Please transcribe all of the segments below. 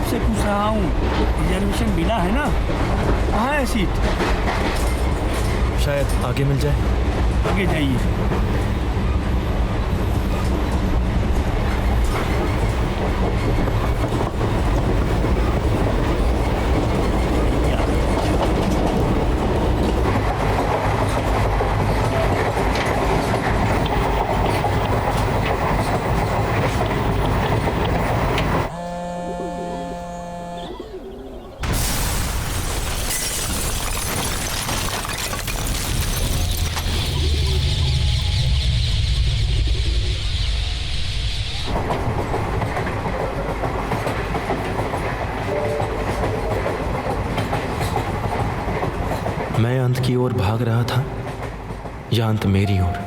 से पूछ रहा हूँ, रिजर्वेशन मिला है ना? कहाँ है सीट? शायद आगे मिल जाए। आगे जाइए। मैं अंत की ओर भाग रहा था या अंत मेरी ओर,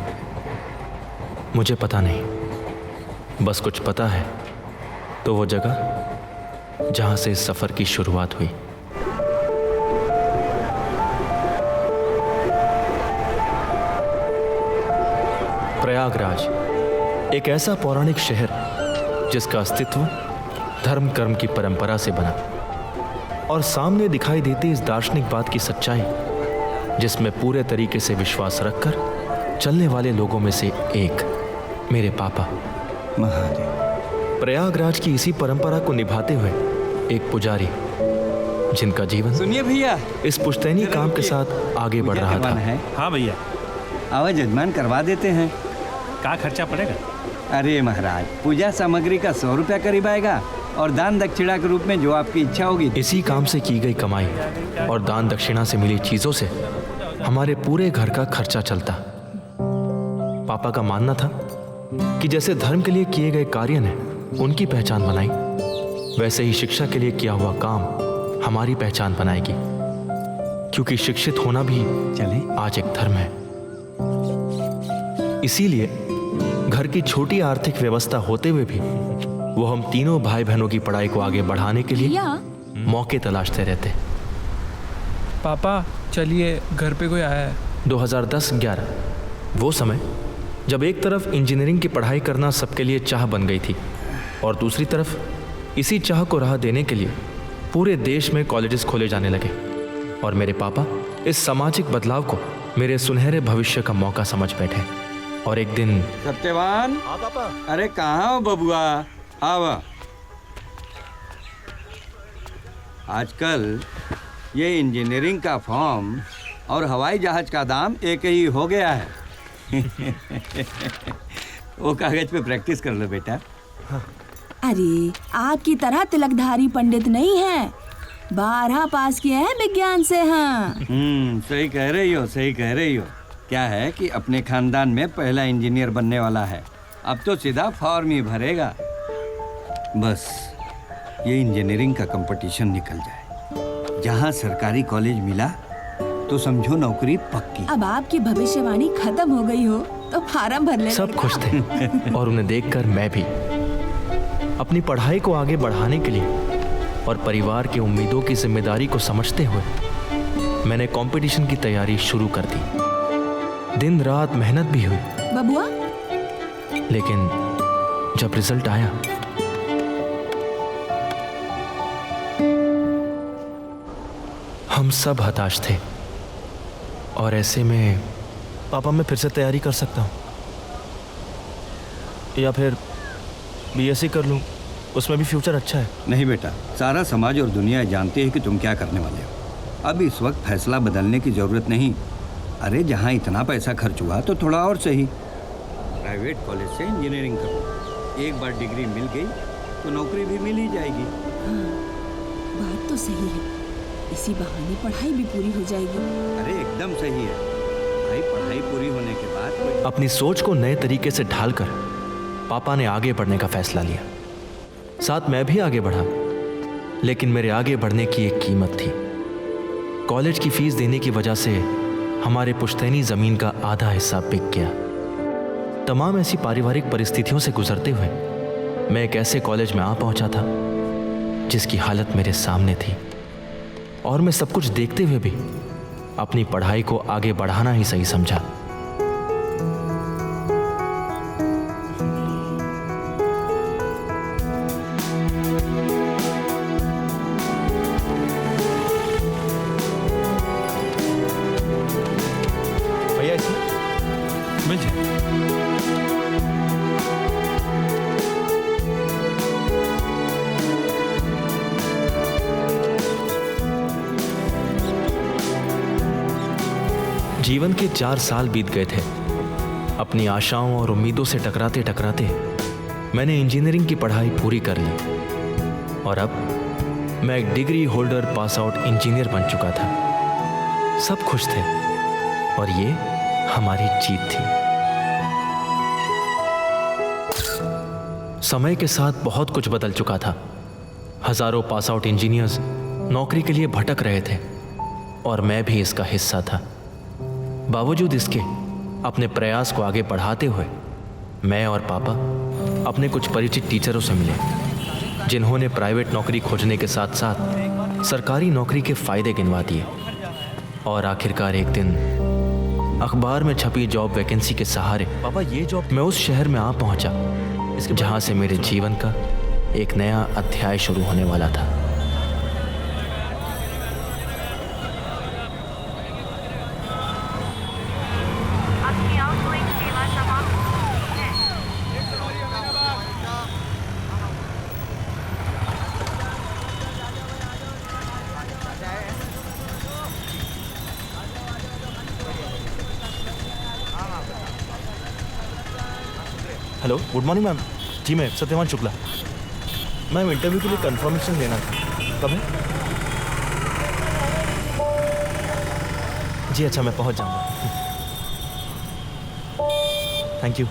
मुझे पता नहीं। बस कुछ पता है तो वो जगह जहां से इस सफर की शुरुआत हुई। प्रयागराज एक ऐसा पौराणिक शहर जिसका अस्तित्व धर्म कर्म की परंपरा से बना, और सामने दिखाई देती इस दार्शनिक बात की सच्चाई जिसमें पूरे तरीके से विश्वास रखकर चलने वाले लोगों में से एक मेरे पापा महादेव। प्रयागराज की इसी परंपरा को निभाते हुए एक पुजारी जिनका जीवन सुनिए भैया, इस पुश्तैनी काम के साथ आगे बढ़ रहा था। है। हाँ भैया। आवाज जजमान करवा देते हैं। क्या खर्चा पड़ेगा? अरे महाराज, पूजा सामग्री का 100 रुपया करीब आएगा और दान दक्षिणा के रूप में जो आपकी इच्छा होगी। इसी काम से की गई कमाई और दान दक्षिणा से मिली चीजों से हमारे पूरे घर का खर्चा चलता। पापा का मानना था कि जैसे धर्म के लिए किए गए कार्य ने उनकी पहचान बनाई, वैसे ही शिक्षा के लिए किया हुआ काम हमारी पहचान बनाएगी, क्योंकि शिक्षित होना भी चले आज एक धर्म है। इसीलिए घर की छोटी आर्थिक व्यवस्था होते हुए भी वो हम तीनों भाई बहनों की पढ़ाई को आगे बढ़ाने के लिए मौके तलाशते रहते। पापा चलिए, घर पे कोई आया है। 2010-11 वो समय जब एक तरफ इंजीनियरिंग की पढ़ाई करना सबके लिए चाह बन गई थी और दूसरी तरफ इसी चाह को राह देने के लिए पूरे देश में कॉलेजेस खोले जाने लगे, और मेरे पापा इस सामाजिक बदलाव को मेरे सुनहरे भविष्य का मौका समझ बैठे। और एक दिन सत्यवान, अरे कहाँ हो बबुआ, आवा। आजकल ये इंजीनियरिंग का फॉर्म और हवाई जहाज का दाम एक ही हो गया है। वो कागज पे प्रैक्टिस कर लो बेटा। अरे आपकी तरह तिलकधारी पंडित नहीं है, 12 पास किए हैं विज्ञान से। हाँ सही कह रही हो, सही कह रही हो। क्या है कि अपने खानदान में पहला इंजीनियर बनने वाला है, अब तो सीधा फॉर्म ही भरेगा। बस ये इंजीनियरिंग का कंपटीशन निकल जाए, जहाँ सरकारी कॉलेज मिला तो समझो नौकरी पक्की। अब आपकी भविष्यवाणी खत्म हो गई हो तो फार्म भर ले। सब खुश थे और उन्हें देखकर मैं भी अपनी पढ़ाई को आगे बढ़ाने के लिए और परिवार की उम्मीदों की जिम्मेदारी को समझते हुए मैंने कंपटीशन की तैयारी शुरू कर दी। दिन रात मेहनत भी हुई बबुआ, लेकिन जब रिजल्ट आया हम सब हताश थे। और ऐसे में पापा, मैं फिर से तैयारी कर सकता हूँ या फिर बीएससी कर लूँ, उसमें भी फ्यूचर अच्छा है। नहीं बेटा, सारा समाज और दुनिया जानती है कि तुम क्या करने वाले हो। अब इस वक्त फैसला बदलने की जरूरत नहीं। अरे जहाँ इतना पैसा खर्च हुआ तो थोड़ा और सही प्राइवेट कॉलेज से इंजीनियरिंग करो। एक बार डिग्री मिल गई तो नौकरी भी मिल ही जाएगी। हाँ, बात तो सही है, इसी बहाने पढ़ाई भी पूरी हो जाएगी। अरे एकदम सही है भाई, पढ़ाई पूरी होने के बाद अपनी सोच को नए तरीके से ढालकर पापा ने आगे बढ़ने का फैसला लिया। साथ मैं भी आगे बढ़ा, लेकिन मेरे आगे बढ़ने की एक कीमत थी। कॉलेज की फीस देने की वजह से हमारे पुश्तैनी जमीन का आधा हिस्सा बिक गया। तमाम ऐसी पारिवारिक परिस्थितियों से गुजरते हुए मैं एक ऐसे कॉलेज में आ पहुंचा था जिसकी हालत मेरे सामने थी, और मैं सब कुछ देखते हुए भी अपनी पढ़ाई को आगे बढ़ाना ही सही समझा। जीवन के 4 साल बीत गए थे। अपनी आशाओं और उम्मीदों से टकराते टकराते मैंने इंजीनियरिंग की पढ़ाई पूरी कर ली और अब मैं एक degree holder pass out engineer बन चुका था। सब खुश थे और ये हमारी जीत थी। समय के साथ बहुत कुछ बदल चुका था। हजारों पास आउट इंजीनियर्स नौकरी के लिए भटक रहे थे और मैं भी इसका हिस्सा था। बावजूद इसके अपने प्रयास को आगे बढ़ाते हुए मैं और पापा अपने कुछ परिचित टीचरों से मिले, जिन्होंने प्राइवेट नौकरी खोजने के साथ साथ सरकारी नौकरी के फायदे गिनवा दिए। और आखिरकार एक दिन अखबार में छपी जॉब वैकेंसी के सहारे पापा ये जॉब मैं उस शहर में आ पहुंचा जहां से मेरे जीवन का एक नया अध्याय शुरू होने वाला था। Hello, good morning ma'am. जी मैं सत्यवान शुक्ला। मैम इंटरव्यू के लिए कंफर्मेशन लेना था। कब है? जी अच्छा, मैं पहुंच जाऊंगा। Thank you.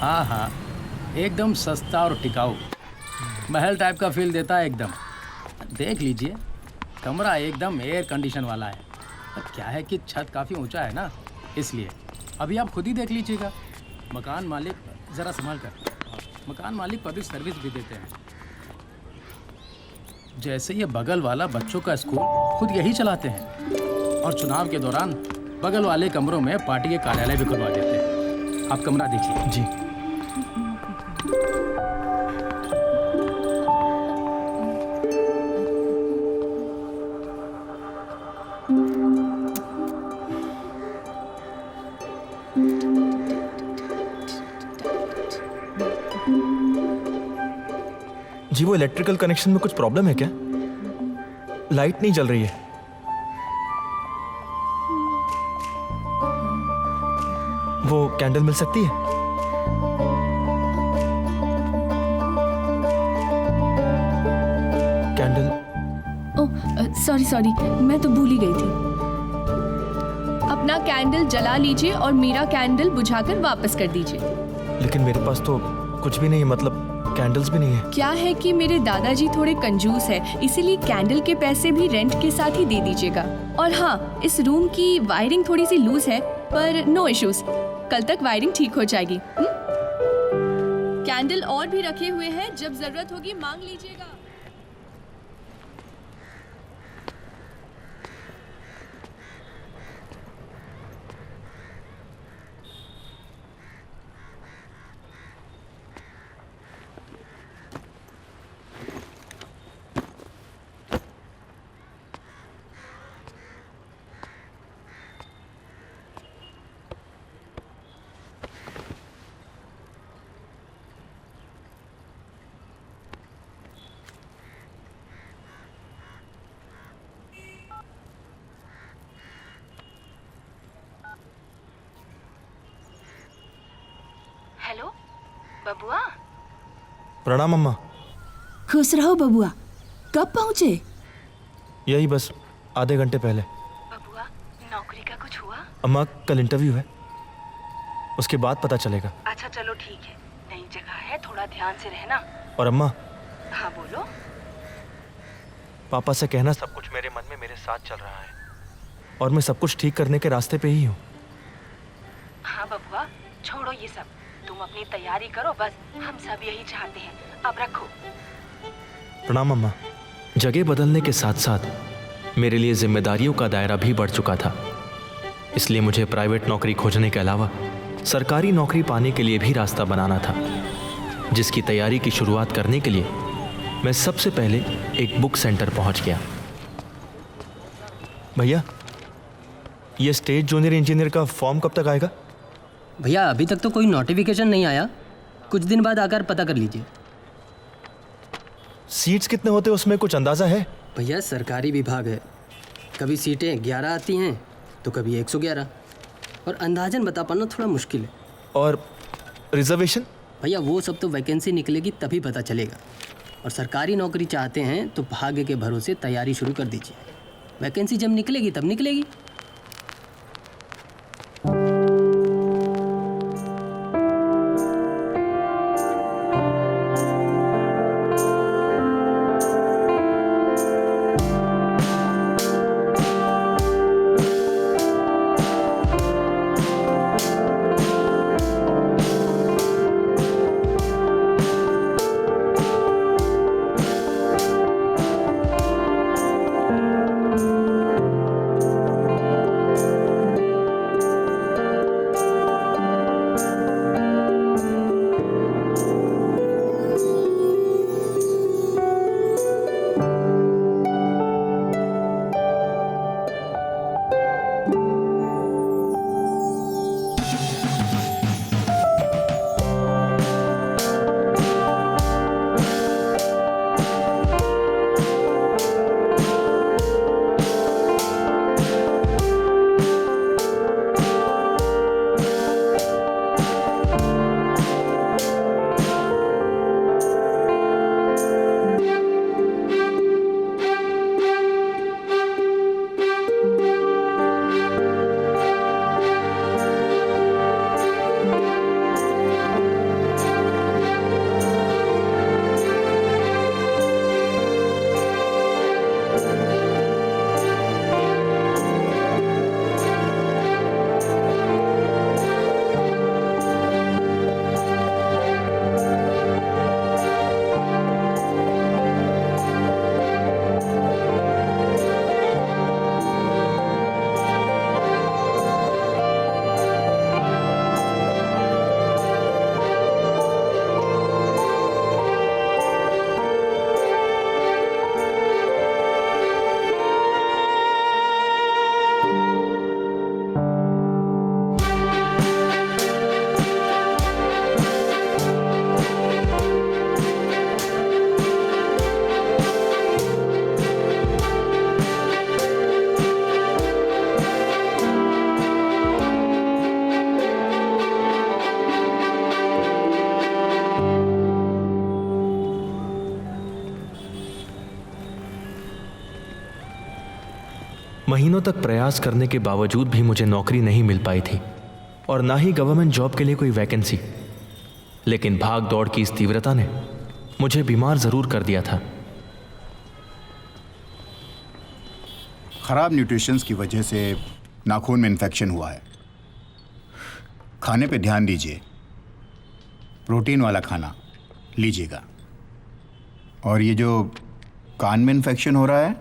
हाँ हाँ, एकदम सस्ता और टिकाऊ, महल टाइप का फील देता है एकदम। देख लीजिए, कमरा एकदम एयर कंडीशन वाला है। अब क्या है कि छत काफ़ी ऊंचा है ना, इसलिए अभी आप खुद ही देख लीजिएगा। मकान मालिक ज़रा संभाल कर, मकान मालिक पब्लिक सर्विस भी देते हैं। जैसे ये बगल वाला बच्चों का स्कूल खुद यही चलाते हैं और चुनाव के दौरान बगल वाले कमरों में पार्टी के कार्यालय भी खुलवा देते हैं। आप कमरा देखिए। जी जी, वो इलेक्ट्रिकल कनेक्शन में कुछ प्रॉब्लम है क्या? लाइट नहीं जल रही है। वो कैंडल मिल सकती है? कैंडल? ओह सॉरी, मैं तो भूल ही गई थी। अपना कैंडल जला लीजिए और मेरा कैंडल बुझाकर वापस कर दीजिए। लेकिन मेरे पास तो कुछ भी नहीं है, मतलब कैंडल्स भी नहीं है। क्या है कि मेरे दादाजी थोड़े कंजूस है, इसीलिए कैंडल के पैसे भी रेंट के साथ ही दे दीजिएगा। और हाँ, इस रूम की वायरिंग थोड़ी सी लूज है, पर नो इश्यूज, कल तक वायरिंग ठीक हो जाएगी। कैंडल और भी रखे हुए हैं, जब जरूरत होगी मांग लीजिएगा। हेलो बबुआ। प्रणाम अम्मा। खुश रहो बबुआ। कब पहुँचे? यही बस आधे घंटे पहले। बबुआ, नौकरी का कुछ हुआ? अम्मा कल इंटरव्यू है, उसके बाद पता चलेगा। अच्छा चलो ठीक है, नई जगह है, थोड़ा ध्यान से रहना। और अम्मा, हाँ बोलो। पापा से कहना सब कुछ मेरे मन में मेरे साथ चल रहा है और मैं सब कुछ ठीक करने के रास्ते पे ही हूँ। हाँ बबुआ, छोड़ो ये सब, तुम अपनी तैयारी करो, बस हम सब यही चाहते हैं। अब रखो। प्रणाम अम्मा। जगह बदलने के साथ साथ मेरे लिए जिम्मेदारियों का दायरा भी बढ़ चुका था, इसलिए मुझे प्राइवेट नौकरी खोजने के अलावा सरकारी नौकरी पाने के लिए भी रास्ता बनाना था, जिसकी तैयारी की शुरुआत करने के लिए मैं सबसे पहले एक बुक सेंटर पहुंच गया। भैया, ये स्टेट जूनियर इंजीनियर का फॉर्म कब तक आएगा? भैया अभी तक तो कोई नोटिफिकेशन नहीं आया, कुछ दिन बाद आकर पता कर लीजिए। सीट्स कितने होते उसमें कुछ अंदाजा है? भैया सरकारी विभाग है, कभी सीटें 11 आती हैं तो कभी 111, और अंदाजन बता पाना थोड़ा मुश्किल है। और रिजर्वेशन? भैया वो सब तो वैकेंसी निकलेगी तभी पता चलेगा, और सरकारी नौकरी चाहते हैं तो भाग्य के भरोसे तैयारी शुरू कर दीजिए, वैकेंसी जब निकलेगी तब निकलेगी। महीनों तक प्रयास करने के बावजूद भी मुझे नौकरी नहीं मिल पाई थी, और ना ही गवर्नमेंट जॉब के लिए कोई वैकेंसी। लेकिन भाग दौड़ की इस तीव्रता ने मुझे बीमार जरूर कर दिया था। खराब न्यूट्रिशंस की वजह से नाखून में इन्फेक्शन हुआ है। खाने पे ध्यान दीजिए, प्रोटीन वाला खाना लीजिएगा। और ये जो कान में इन्फेक्शन हो रहा है,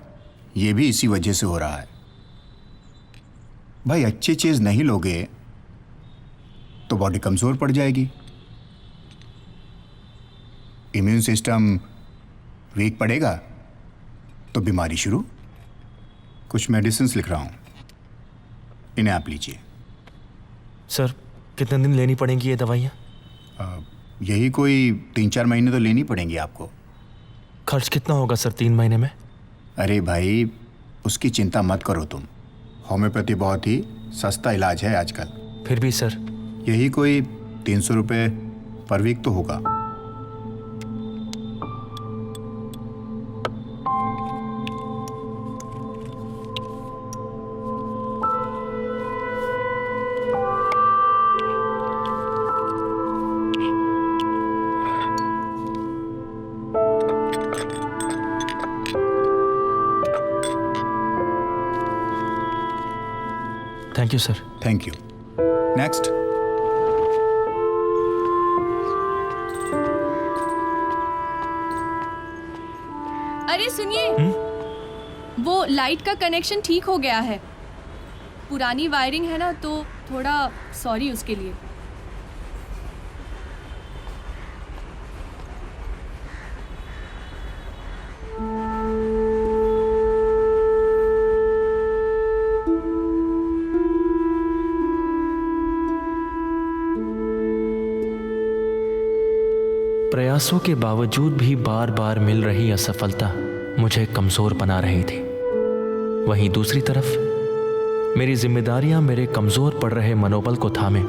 ये भी इसी वजह से हो रहा है। भाई अच्छी चीज़ नहीं लोगे तो बॉडी कमज़ोर पड़ जाएगी, इम्यून सिस्टम वीक पड़ेगा तो बीमारी शुरू। कुछ मेडिसिन्स लिख रहा हूँ, इन्हें आप लीजिए। सर कितने दिन लेनी पड़ेंगी ये दवाइयाँ? यही कोई 3-4 महीने तो लेनी पड़ेंगी आपको। खर्च कितना होगा सर 3 महीने में? अरे भाई उसकी चिंता मत करो तुम, होम्योपैथी बहुत ही सस्ता इलाज है आजकल। फिर भी सर यही कोई 300 रुपये पर वीक तो होगा। Thank you sir. Thank you. Next. अरे सुनिए, वो लाइट का कनेक्शन ठीक हो गया है। पुरानी वायरिंग है ना, तो थोड़ा सॉरी उसके लिए। प्रयासों के बावजूद भी बार बार मिल रही असफलता मुझे कमज़ोर बना रही थी। वहीं दूसरी तरफ मेरी जिम्मेदारियां मेरे कमज़ोर पड़ रहे मनोबल को थामे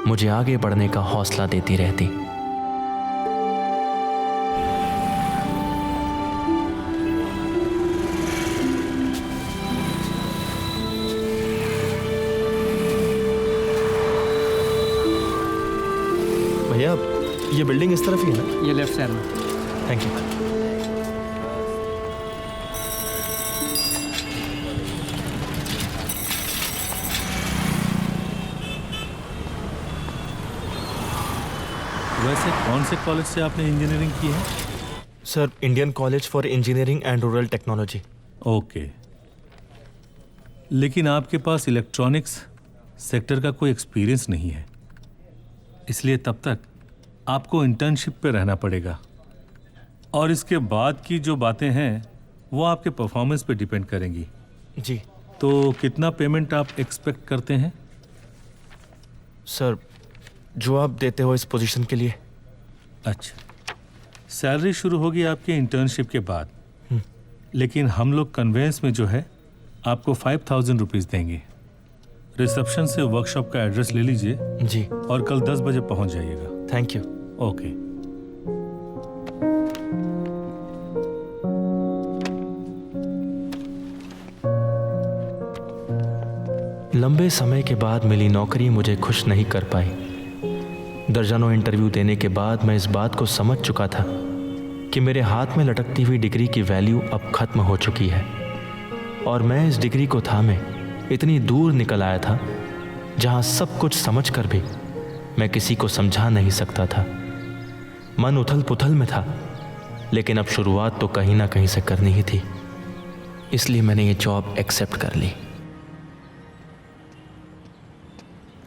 मुझे आगे बढ़ने का हौसला देती रहती। भैया ये बिल्डिंग इस तरफ ही है ना? ये लेफ्ट साइड में। Thank you. वैसे कौन से कॉलेज से आपने इंजीनियरिंग की है? Sir, Indian college for engineering and rural technology. Okay, लेकिन आपके पास इलेक्ट्रॉनिक्स सेक्टर का कोई एक्सपीरियंस नहीं है, इसलिए तब तक आपको इंटर्नशिप पे रहना पड़ेगा। और इसके बाद की जो बातें हैं वो आपके परफॉर्मेंस पे डिपेंड करेंगी। जी। तो कितना पेमेंट आप एक्सपेक्ट करते हैं? सर, जो आप देते हो इस पोजीशन के लिए। अच्छा, सैलरी शुरू होगी आपके इंटर्नशिप के बाद, लेकिन हम लोग कन्वेंस में जो है आपको 5000 रुपीज़ देंगे। रिसेप्शन से वर्कशॉप का एड्रेस ले लीजिए जी, और कल 10 बजे पहुंच जाइएगा। Thank you. ओके। लंबे समय के बाद मिली नौकरी मुझे खुश नहीं कर पाई। दर्जनों इंटरव्यू देने के बाद मैं इस बात को समझ चुका था कि मेरे हाथ में लटकती हुई डिग्री की वैल्यू अब खत्म हो चुकी है और मैं इस डिग्री को थामे इतनी दूर निकल आया था जहां सब कुछ समझकर भी मैं किसी को समझा नहीं सकता था। मन उथल पुथल में था, लेकिन अब शुरुआत तो कहीं ना कहीं से करनी ही थी, इसलिए मैंने ये जॉब एक्सेप्ट कर ली।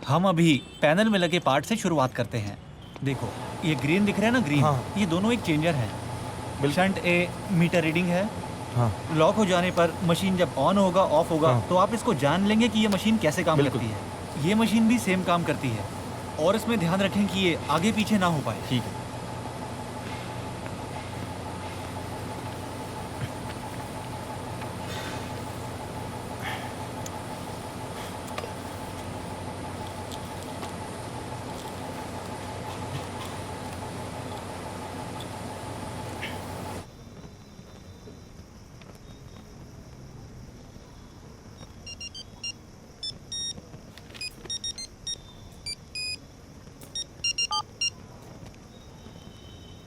हम अभी पैनल में लगे पार्ट से शुरुआत करते हैं। देखो ये ग्रीन दिख रहा है ना, ग्रीन। हाँ। ये दोनों एक चेंजर है। शंट ए मीटर रीडिंग है। हाँ। लॉक हो जाने पर मशीन जब ऑन होगा ऑफ होगा, हाँ। तो आप इसको जान लेंगे कि ये मशीन कैसे काम करती है। ये मशीन भी सेम काम करती है, और इसमें ध्यान रखें कि ये आगे पीछे ना हो पाए। ठीक है।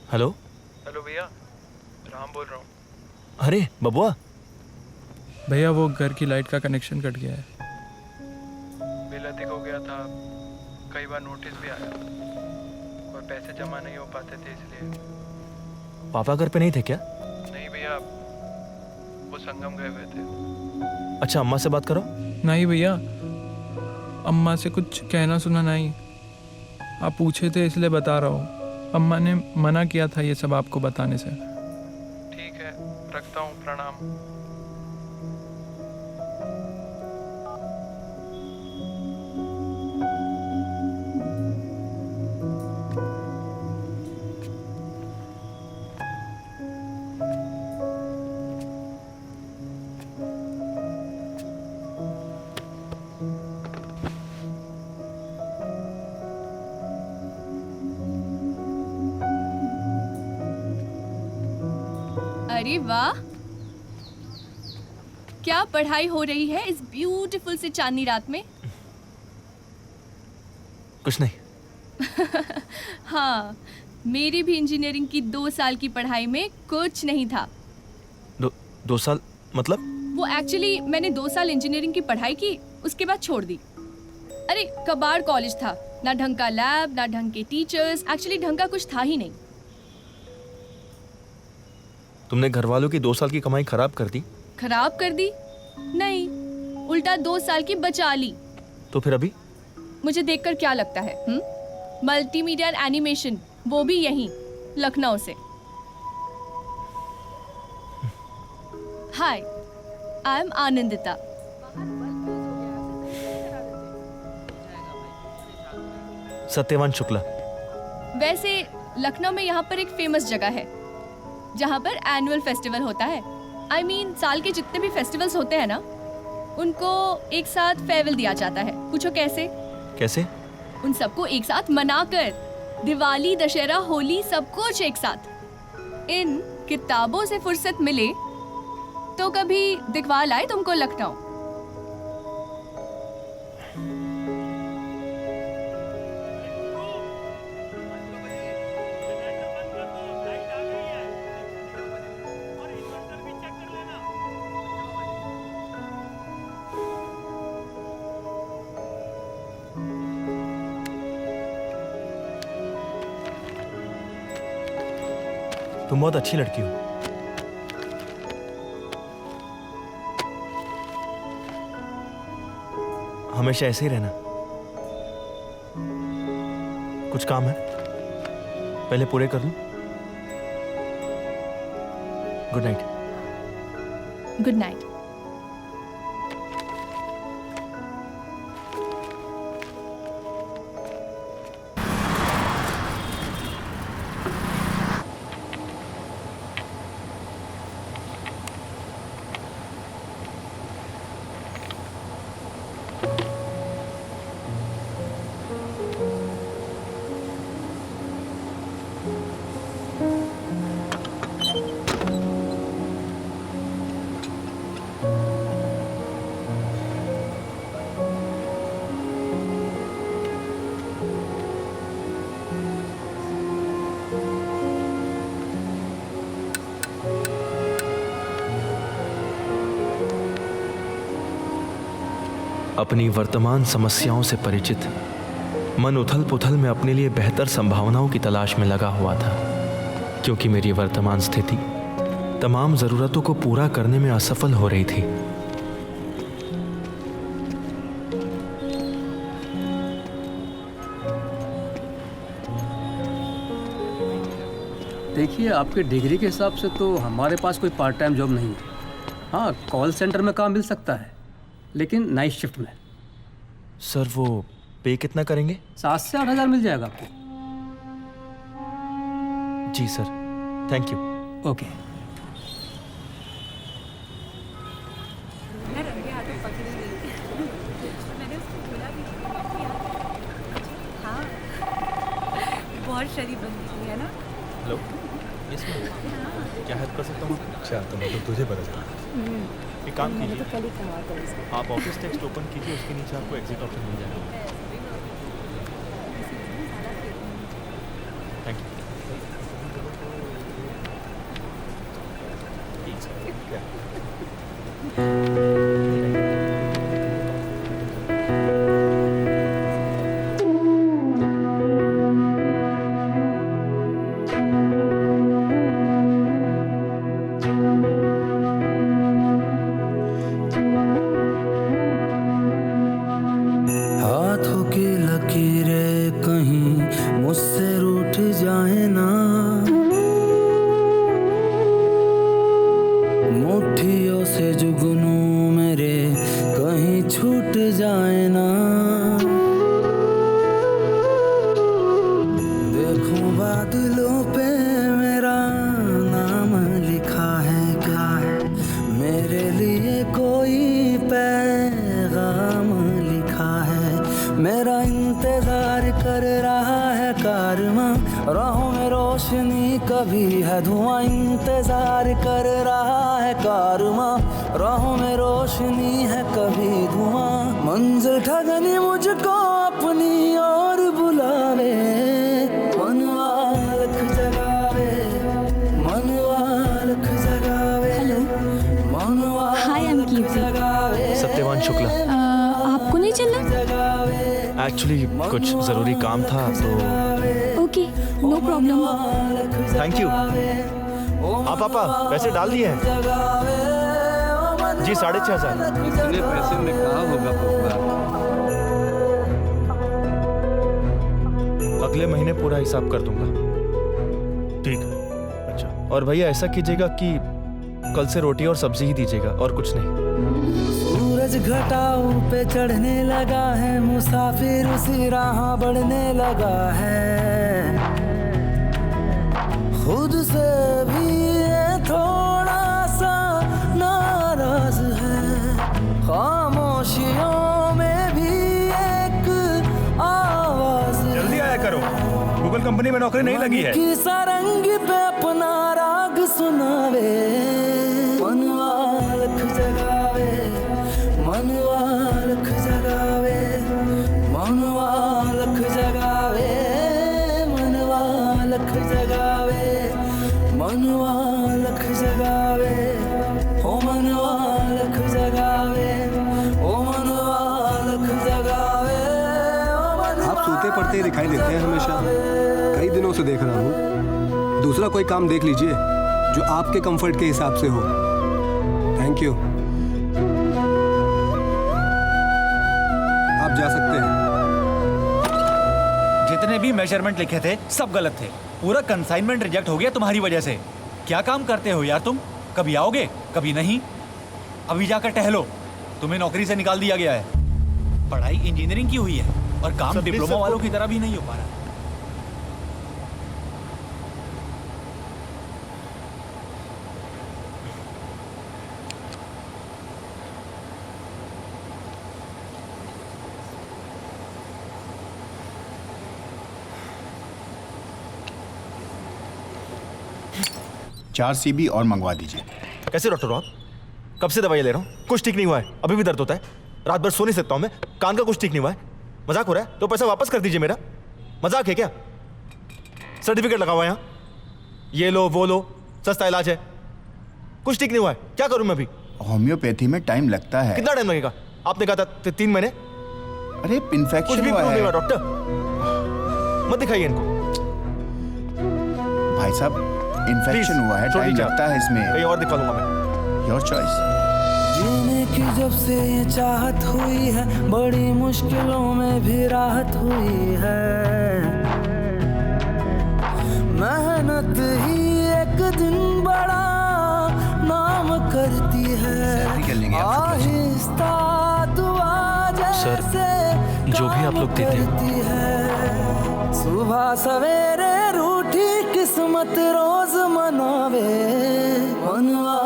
हेलो। हेलो भैया, राम बोल रहा हूँ। अरे बबुआ। भैया वो घर की लाइट का कनेक्शन कट गया है। बिल अधिक हो गया था, कई बार नोटिस भी आया और पैसे जमा नहीं हो पाते थे, इसलिए। पापा घर पे नहीं थे क्या? नहीं भैया, वो संगम गए हुए थे। अच्छा, अम्मा से बात करो। नहीं भैया, अम्मा से कुछ कहना सुना नहीं। आप पूछे थे इसलिए बता रहा हूँ। अम्मा ने मना किया था ये सब आपको बताने से। ठीक है, रखता हूँ, प्रणाम। अरे वाह, क्या पढ़ाई हो रही है इस ब्यूटीफुल से चांदनी रात में। कुछ नहीं। हाँ, मेरी भी इंजीनियरिंग की 2 साल की पढ़ाई में कुछ नहीं था। 2 साल मतलब? वो एक्चुअली मैंने 2 साल इंजीनियरिंग की पढ़ाई की, उसके बाद छोड़ दी। अरे कबाड़ कॉलेज था, ना ढंग का लैब, ना ढंग के टीचर्स, एक्चुअली ढंग का कुछ था ही नहीं। तुमने घर वालों की 2 साल की कमाई खराब कर दी? खराब कर दी? नहीं, उल्टा 2 साल की बचा ली। तो फिर अभी? मुझे देखकर क्या लगता है? मल्टीमीडिया एंड एनिमेशन, वो भी यहीं लखनऊ से। हाय, आई एम आनंदिता। सत्यवान शुक्ला। वैसे लखनऊ में यहाँ पर एक फेमस जगह है जहाँ पर एनुअल फेस्टिवल होता है। I mean, साल के जितने भी फेस्टिवल्स होते हैं ना, उनको एक साथ फेयरवेल दिया जाता है। पूछो कैसे? कैसे? उन सबको एक साथ मनाकर, दिवाली, दशहरा, होली, सब कुछ एक साथ। इन किताबों से फुर्सत मिले तो कभी दिखवा लाए तुमको लखनऊ। तुम बहुत अच्छी लड़की हो। हमेशा ऐसे ही रहना। कुछ काम है, पहले पूरे कर लूं। Good night. Good night. अपनी वर्तमान समस्याओं से परिचित मन उथल पुथल में अपने लिए बेहतर संभावनाओं की तलाश में लगा हुआ था, क्योंकि मेरी वर्तमान स्थिति तमाम ज़रूरतों को पूरा करने में असफल हो रही थी। देखिए, आपके डिग्री के हिसाब से तो हमारे पास कोई पार्ट टाइम जॉब नहीं है। हाँ, कॉल सेंटर में काम मिल सकता है, लेकिन नाइट शिफ्ट में। सर, वो पे कितना करेंगे? 7 से 8 हज़ार मिल जाएगा आपको। जी सर, थैंक यू। ओके। बहुत शरीफ बंदी थी, है ना? हेलो, यस मैम, क्या हेल्प कर सकता हूँ? अच्छा, तो मतलब तुझे पता चला। एक काम कीजिए, तो कल ही कहा था, आप ऑफिस टेक्स्ट ओपन कीजिए, उसके नीचे आपको एग्जिट ऑप्शन मिल जाएगा। Thank you. हाथों की लकीरें कहीं मुझसे रूठ जाए ना, मुट्ठियों से जुगनू मेरे कहीं छूट जाए ना। देखूं बादलों पे मेरा नाम लिखा है क्या है, मेरे लिए कोई पैगाम लिखा है। मेरा इंतजार कर रहा है कारवां, राहों में रोशनी कभी है धुआं। इंतजार कर रहा है कारवां, राहों में रोशनी है कभी धुआं। मंजिल ठगनी मुझको अपनी ओर बुलावे, मनवा लख जगावे, मनवा लख जगावे, मनवा लख जगावे। सत्यवान शुक्ला। आपको नहीं चलना? एक्चुअली कुछ ज़रूरी काम था तो। Okay, no problem. Thank you. हाँ पापा, पैसे डाल दिए हैं जी, 6,500। इतने पैसे में कहा होगा पापा? अगले महीने पूरा हिसाब कर दूंगा। ठीक है। अच्छा, और भैया ऐसा कीजिएगा कि कल से रोटी और सब्जी ही दीजिएगा, और कुछ नहीं। सूरज घटाओं पे चढ़ने लगा है, मुसाफिर उसी राह बढ़ने लगा है। खुद से भी ये थोड़ा सा नाराज है, खामोशियों में भी एक आवाज है। जल्दी आया करो, गूगल कंपनी में नौकरी नहीं लगी है। की सारंग पे अपना राग सुनावे, मनवा लख जगावे, मनवा लख जगावे, मनवा लख जगावे, मनवा लख जगावे, मनवा लख जगावे, ओ मनवा लख जगावे, ओ मनवा लख जगावे। आप सूते पड़ते ही दिखाई देते हैं हमेशा, कई दिनों से देख रहा हूँ। दूसरा कोई काम देख लीजिए जो आपके कंफर्ट के हिसाब से हो। थैंक यू, आप जा सकते हैं। जितने भी मेजरमेंट लिखे थे सब गलत थे, पूरा कंसाइनमेंट रिजेक्ट हो गया तुम्हारी वजह से। क्या काम करते हो यार तुम, कभी आओगे कभी नहीं। अभी जाकर टहलो, तुम्हें नौकरी से निकाल दिया गया है। पढ़ाई इंजीनियरिंग की हुई है और काम डिप्लोमा वालों की तरह भी नहीं हो पा रहा। चार सीबी और मंगवा दीजिए। कैसे डॉक्टर हो आप? कब से दवाई ले रहा हूँ, कुछ ठीक नहीं हुआ है, अभी भी दर्द होता है, रात भर सो नहीं सकता हूँ मैं, कान का कुछ ठीक नहीं हुआ है। मजाक हो रहा है तो पैसा वापस कर दीजिए मेरा। मजाक है क्या? सर्टिफिकेट लगा हुआ है यहाँ, ये लो वो लो, सस्ता इलाज है, कुछ ठीक नहीं हुआ है, क्या करूँ मैं अभी? होम्योपैथी में टाइम लगता है। कितना टाइम लगेगा? आपने कहा था 3 महीने। अरे इन्फेक्शन कुछ भी हुआ नहीं है हुआ डॉक्टर, मत दिखाइए इनको। भाई साहब इन्फेक्शन हुआ है, टाइम लगता है इसमें। कहीं और दिखा दूंगा मैं, योर चॉइस। जीने की जब से ये चाहत हुई है, बड़ी मुश्किलों में भी राहत हुई है। मेहनत ही एक दिन बड़ा नाम करती है, आहिस्ता दुआ जैसे जो भी आप लोग देते हैं। सुबह सवेरे रूठी किस्मत रोज मनावे, मनवा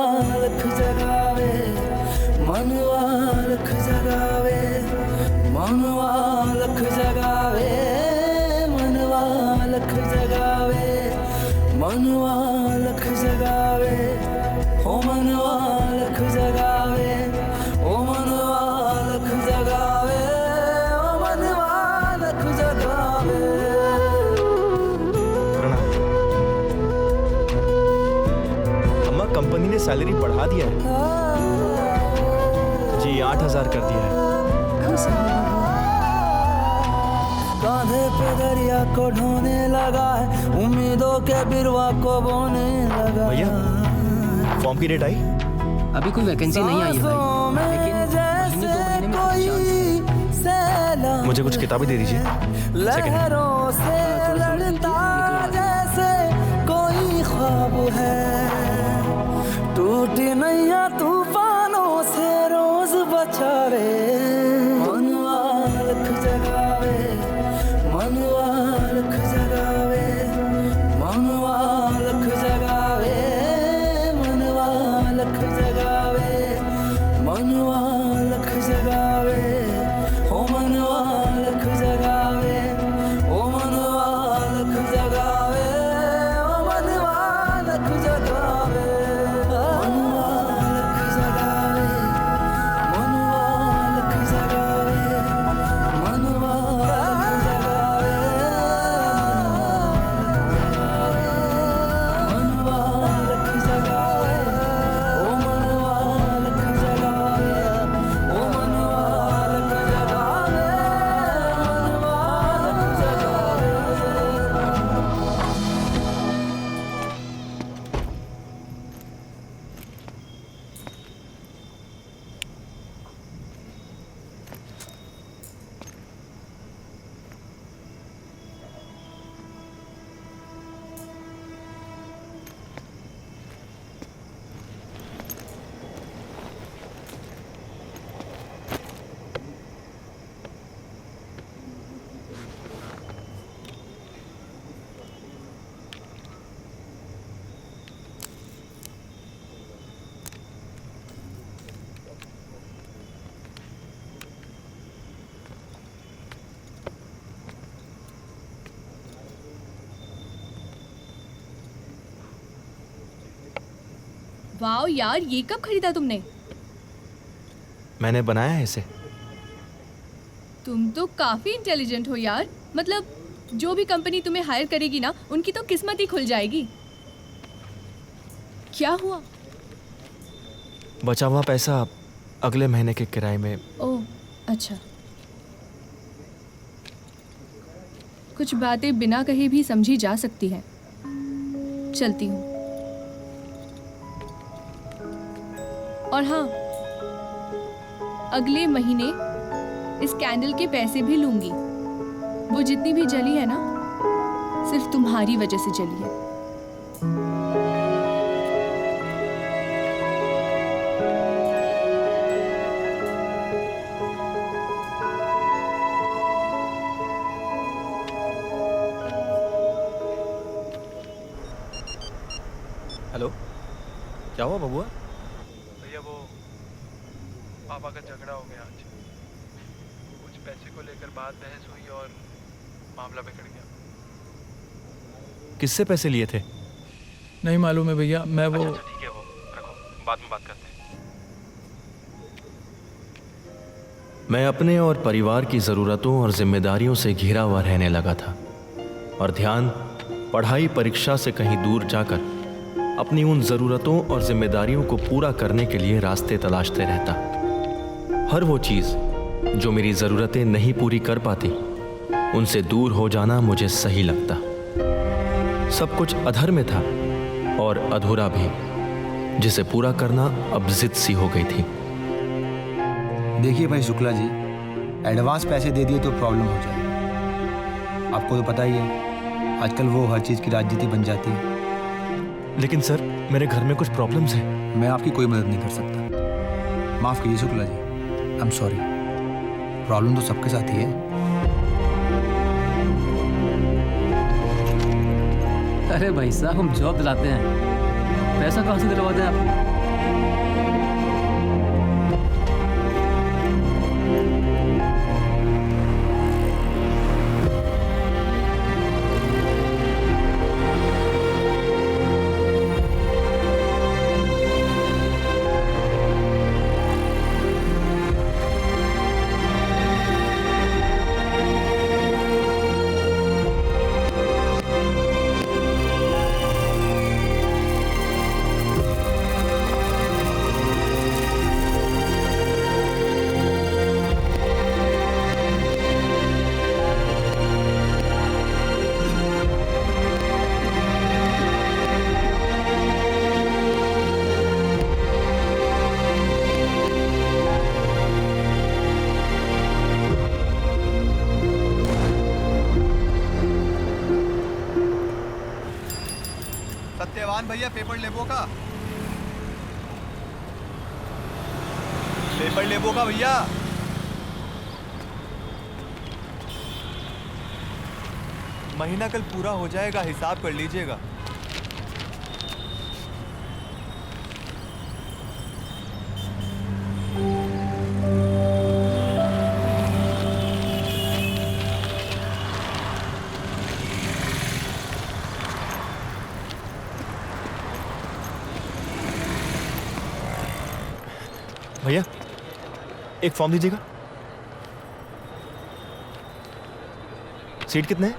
लख जगावे, मनवा लख जगावे, मनवा लख जगावे, मनवा लख जगावे, मनवा लख जगावे, ओ मनवा लख जगावे, ओ मनवा लख जगावे, ओ मनवा लख जगावे। अम्मा कंपनी ने सैलरी बढ़ा दिया है जी, 8,000 कर दिया है। कांधे पे दरिया को ढोने लगा है, उम्मीदों के बिरवा को बोने लगा। भैया फॉर्म की डेट आई? अभी कोई वैकेंसी नहीं आई है भाई, लेकिन महीने 2 महीने में चांस। मुझे कुछ किताबें दे दीजिए। लहरों से लड़ता जैसे कोई ख्वाब है, टूटी नैया तूफानों से रोज बचावे, मनवा लख जगावे, मनवा लख जगावे, मनवा लख जगावे, मनवा लख जगावे, मनवा लख जगावे, ओ मनवा लख जगावे, ओ मनवा लख जगावे, ओ मनवा लख जगावे, मनवा लख जगावे, मनवा वाओ यार, ये कब खरीदा तुमने? मैंने बनाया है इसे। तुम तो काफी इंटेलिजेंट हो यार। मतलब जो भी कंपनी तुम्हें हायर करेगी ना, उनकी तो किस्मत ही खुल जाएगी। क्या हुआ? बचा हुआ पैसा अगले महीने के किराए में। ओह अच्छा। कुछ बातें बिना कहे भी समझी जा सकती हैं। चलती हूँ। और हाँ, अगले महीने इस कैंडल के पैसे भी लूंगी। वो जितनी भी जली है ना, सिर्फ तुम्हारी वजह से जली है। हेलो, क्या हुआ बबुआ? भैया वो पापा का झगड़ा हो गया आज। कुछ पैसे को लेकर बात बहस हुई और मामला बिगड़ गया। किससे पैसे लिए थे? नहीं मालूम है भैया, मैं वो। अच्छा ठीक है, वो रखो, बाद में बात करते हैं। मैं अपने और परिवार की ज़रूरतों और जिम्मेदारियों से घिरा हुआ रहने लगा था और ध्यान पढ़ाई परीक्षा से कहीं दूर जाकर अपनी उन ज़रूरतों और जिम्मेदारियों को पूरा करने के लिए रास्ते तलाशते रहता। हर वो चीज़ जो मेरी ज़रूरतें नहीं पूरी कर पाती, उनसे दूर हो जाना मुझे सही लगता। सब कुछ अधर में था और अधूरा भी, जिसे पूरा करना अब जिद सी हो गई थी। देखिए भाई शुक्ला जी, एडवांस पैसे दे दिए तो प्रॉब्लम हो जाए। आपको तो पता ही है, आजकल वो हर चीज़ की राजनीति बन जाती है। लेकिन सर, मेरे घर में कुछ प्रॉब्लम्स हैं। मैं आपकी कोई मदद नहीं कर सकता। माफ़ कीजिए Shukla ji, I am sorry. Problem तो सबके साथ ही है। अरे भाई साहब, हम जॉब दिलाते हैं, पैसा कहाँ से दिलवाते हैं आप? भैया पेपर लेबो का? पेपर लेबो का भैया? महीना कल पूरा हो जाएगा, हिसाब कर लीजिएगा। भैया, एक फॉर्म दीजिएगा। सीट कितने हैं?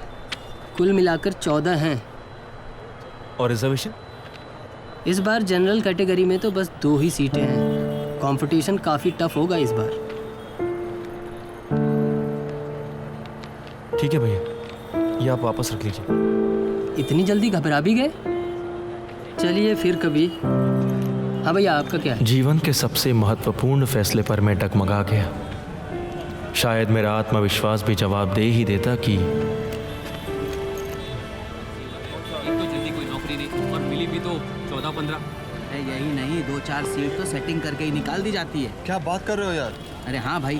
कुल मिलाकर 14 हैं। और रिजर्वेशन? इस बार जनरल कैटेगरी में तो बस 2 ही सीटें हैं। कंपटीशन काफ़ी टफ होगा इस बार। ठीक है भैया, ये आप वापस रख लीजिए। इतनी जल्दी घबरा भी गए? चलिए फिर कभी। हाँ भैया, आपका क्या है? जीवन के सबसे महत्वपूर्ण फैसले पर मैं डगमगा गया। शायद मेरा आत्मविश्वास भी जवाब दे ही देता कि तो जल्दी कोई नौकरी नहीं और मिली भी तो 14-15। यही नहीं, 2-4 सीट तो सेटिंग करके ही निकाल दी जाती है। क्या बात कर रहे हो यार? अरे हाँ भाई,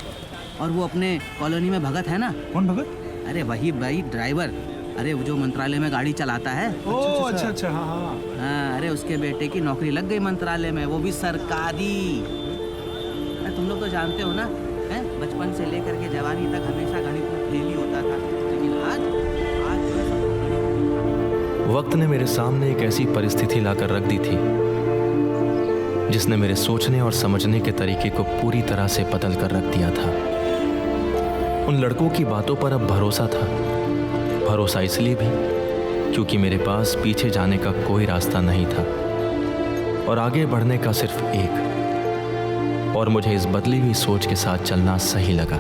और वो अपने कॉलोनी में भगत है ना। कौन भगत? अरे वही भाई, ड्राइवर। अरे वो जो मंत्रालय में गाड़ी चलाता है। ओह अच्छा अच्छा, हाँ हाँ हाँ। अरे उसके बेटे की नौकरी लग गई मंत्रालय में, वो भी सरकारी। अरे तुम लोग तो जानते हो ना, हैं? बचपन से लेकर के जवानी तक हमेशा गणित में फेल ही होता था, लेकिन आज वक्त ने मेरे सामने एक ऐसी परिस्थिति लाकर रख दी थी जिसने मेरे सोचने और समझने के तरीके को पूरी तरह से बदल कर रख दिया था। उन लड़कों की बातों पर अब भरोसा था। भरोसा इसलिए भी क्योंकि मेरे पास पीछे जाने का कोई रास्ता नहीं था और आगे बढ़ने का सिर्फ एक। और मुझे इस बदली हुई सोच के साथ चलना सही लगा।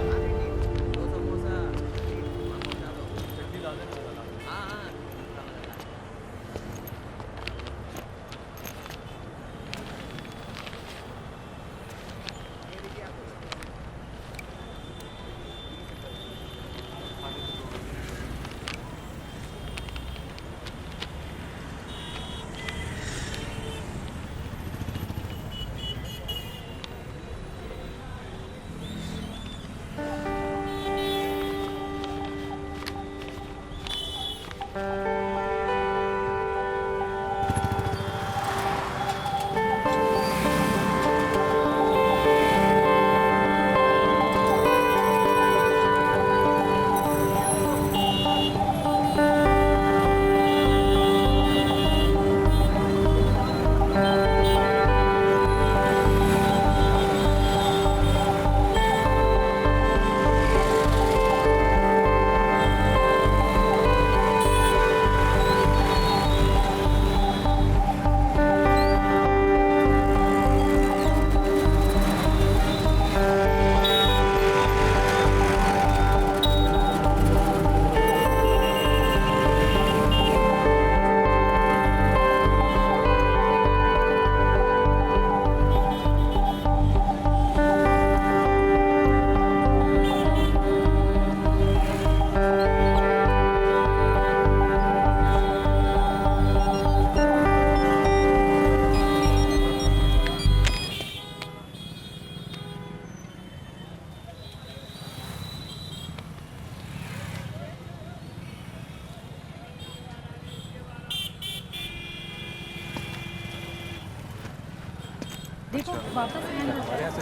देखो वापस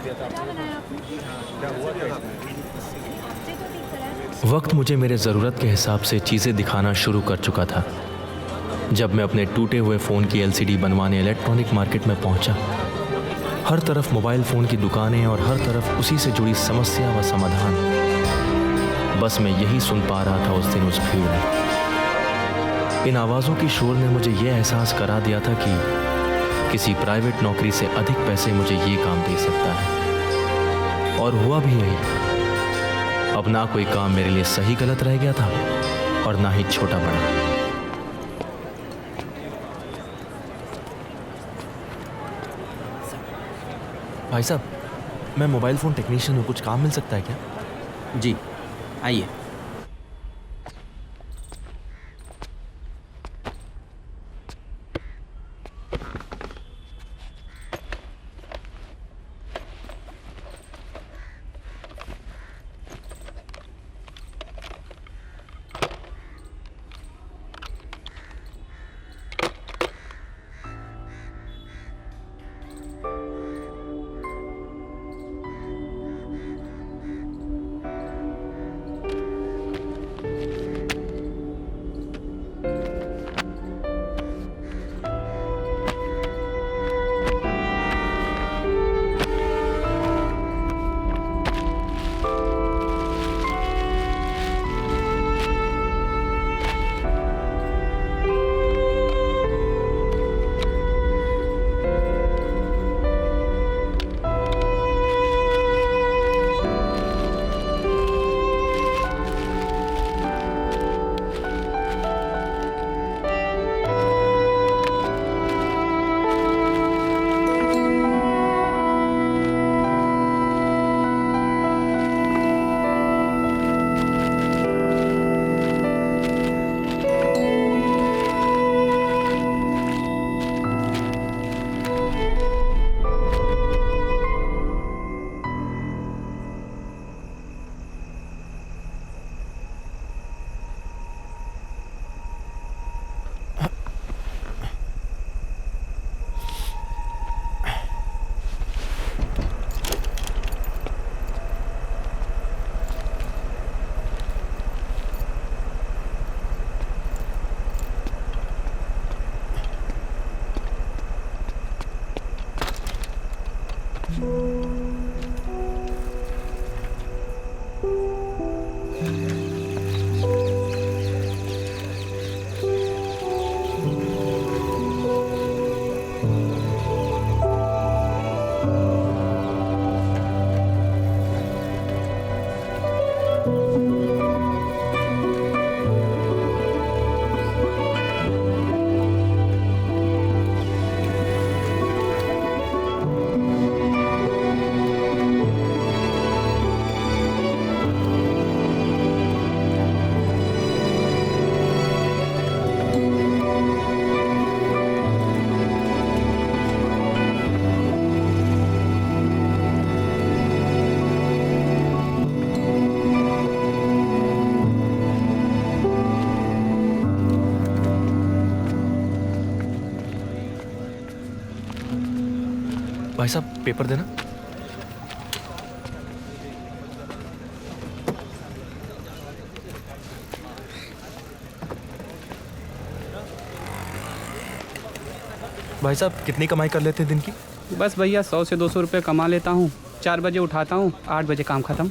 क्या बनाया आपने? वक्त मुझे मेरे ज़रूरत के हिसाब से चीज़ें दिखाना शुरू कर चुका था। जब मैं अपने टूटे हुए फ़ोन की LCD बनवाने इलेक्ट्रॉनिक मार्केट में पहुंचा, हर तरफ मोबाइल फ़ोन की दुकानें और हर तरफ उसी से जुड़ी समस्या व समाधान। बस मैं यही सुन पा रहा था उस दिन उस भीड़ में। इन आवाज़ों की शोर ने मुझे यह एहसास करा दिया था कि किसी प्राइवेट नौकरी से अधिक पैसे मुझे ये काम दे सकता है। और हुआ भी यही। अब ना कोई काम मेरे लिए सही गलत रह गया था और ना ही छोटा बड़ा। भाई साहब, मैं मोबाइल फ़ोन टेक्नीशियन हूँ, कुछ काम मिल सकता है क्या? जी आइए। भाई साहब पेपर देना। भाई साहब कितनी कमाई कर लेते हैं दिन की? बस भैया 100 से 200 रुपये कमा लेता हूँ। 4 बजे उठाता हूँ, 8 बजे काम ख़त्म।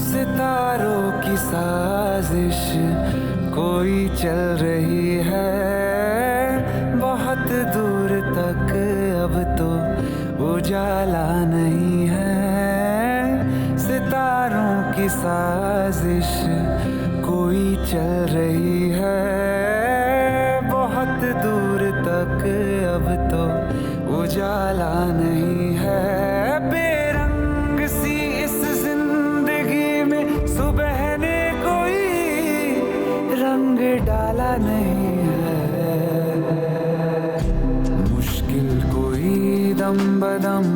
सितारों की साजिश कोई चल रही है, बहुत दूर तक अब तो उजाला नहीं है। सितारों की साजिश कोई चल रही है, बहुत दूर तक अब तो उजाला नहीं है। बेरंग सी इस जिंदगी में सुबह ने कोई रंग डाला नहीं है। मुश्किल कोई दम बदम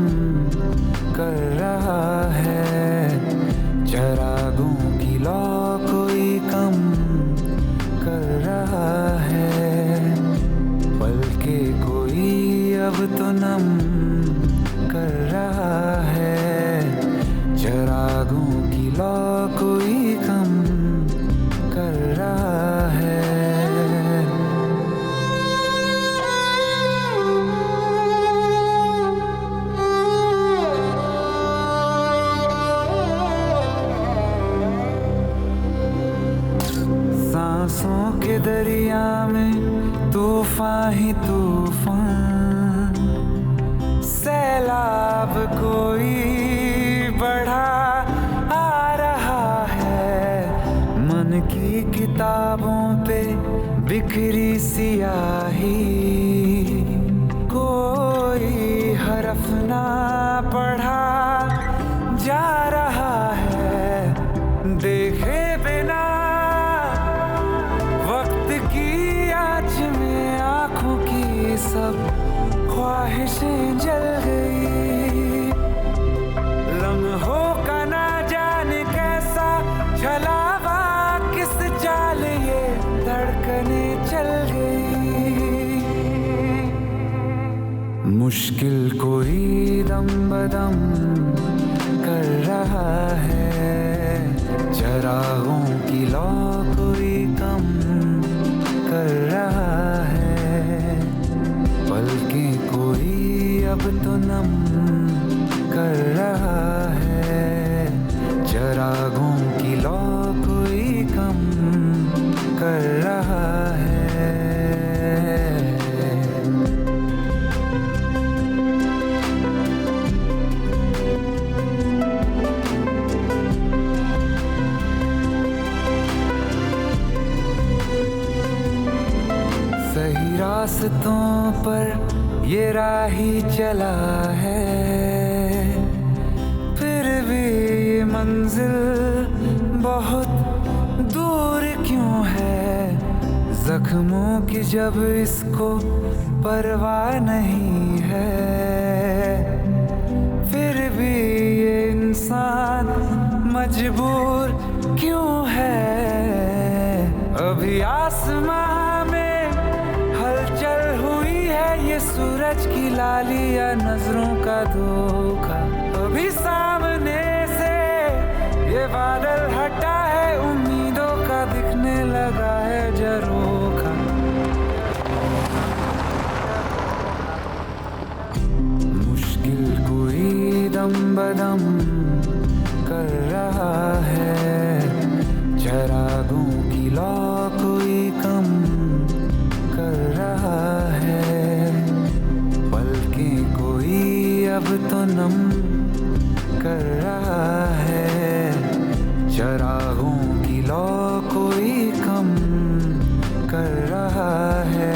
कर रहा है, चरागों की लौ कोई कम कर रहा है। पलके कोई अब तो नम कर रहा है, चरागों की लौ कोई कम कर रहा है। सांसों के दरिया में तूफान ही तूफान, सैलाब कोई बढ़ा आ रहा है। मन की किताबों पे बिखरी सियाही, कोई हरफ ना पढ़ा जा रहा है। देखे बिना वक्त की आँच में आँखों की सब ख्वाहिशें जल गई। लम्हों का ना जाने कैसा छलावा, किस चाल ये धड़कने चल गई। मुश्किल कोई दम बदम कर रहा है, चरागों की लौ कोई कम कर रहा है। पलके कोई अब तो नम कर रहा है, चरागों की लौ कोई कम कर रहा है। सही रास्तों पर ये राही चला है, फिर भी ये मंजिल बहुत दूर क्यों है। जख्मों की जब इसको परवाह नहीं है, फिर भी ये इंसान मजबूर क्यों है। अभी आसमां में हलचल हुई है, ये सूरज की लाली या नजरों का धोखा। अभी सामने से ये बादल हटा है, उम्मीदों का दिखने लगा है झरोखा। मुश्किल कोई दम बदम कर रहा है, चरागों की लौ कोई कम कर रहा है। पलके कोई अब तो नम कर रहा है, चरागों की लौ कोई कम कर रहा है।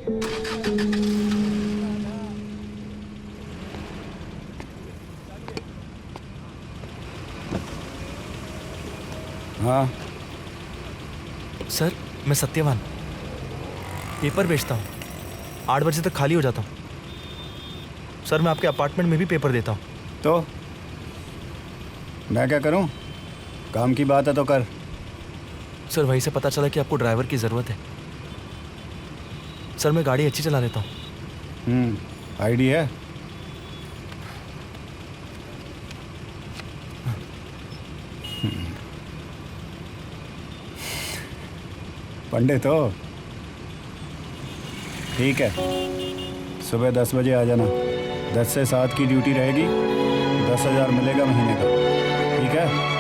हाँ सर, मैं सत्यवान पेपर बेचता हूँ। 8 बजे तक खाली हो जाता हूँ। सर, मैं आपके अपार्टमेंट में भी पेपर देता हूँ। तो मैं क्या करूँ? काम की बात है तो कर। सर, वहीं से पता चला कि आपको ड्राइवर की ज़रूरत है। सर, मैं गाड़ी अच्छी चला लेता हूँ। आईडी है? पंडित हो? ठीक है, सुबह 10 बजे आ जाना। 10 से 7 की ड्यूटी रहेगी। 10,000 मिलेगा महीने का। ठीक है?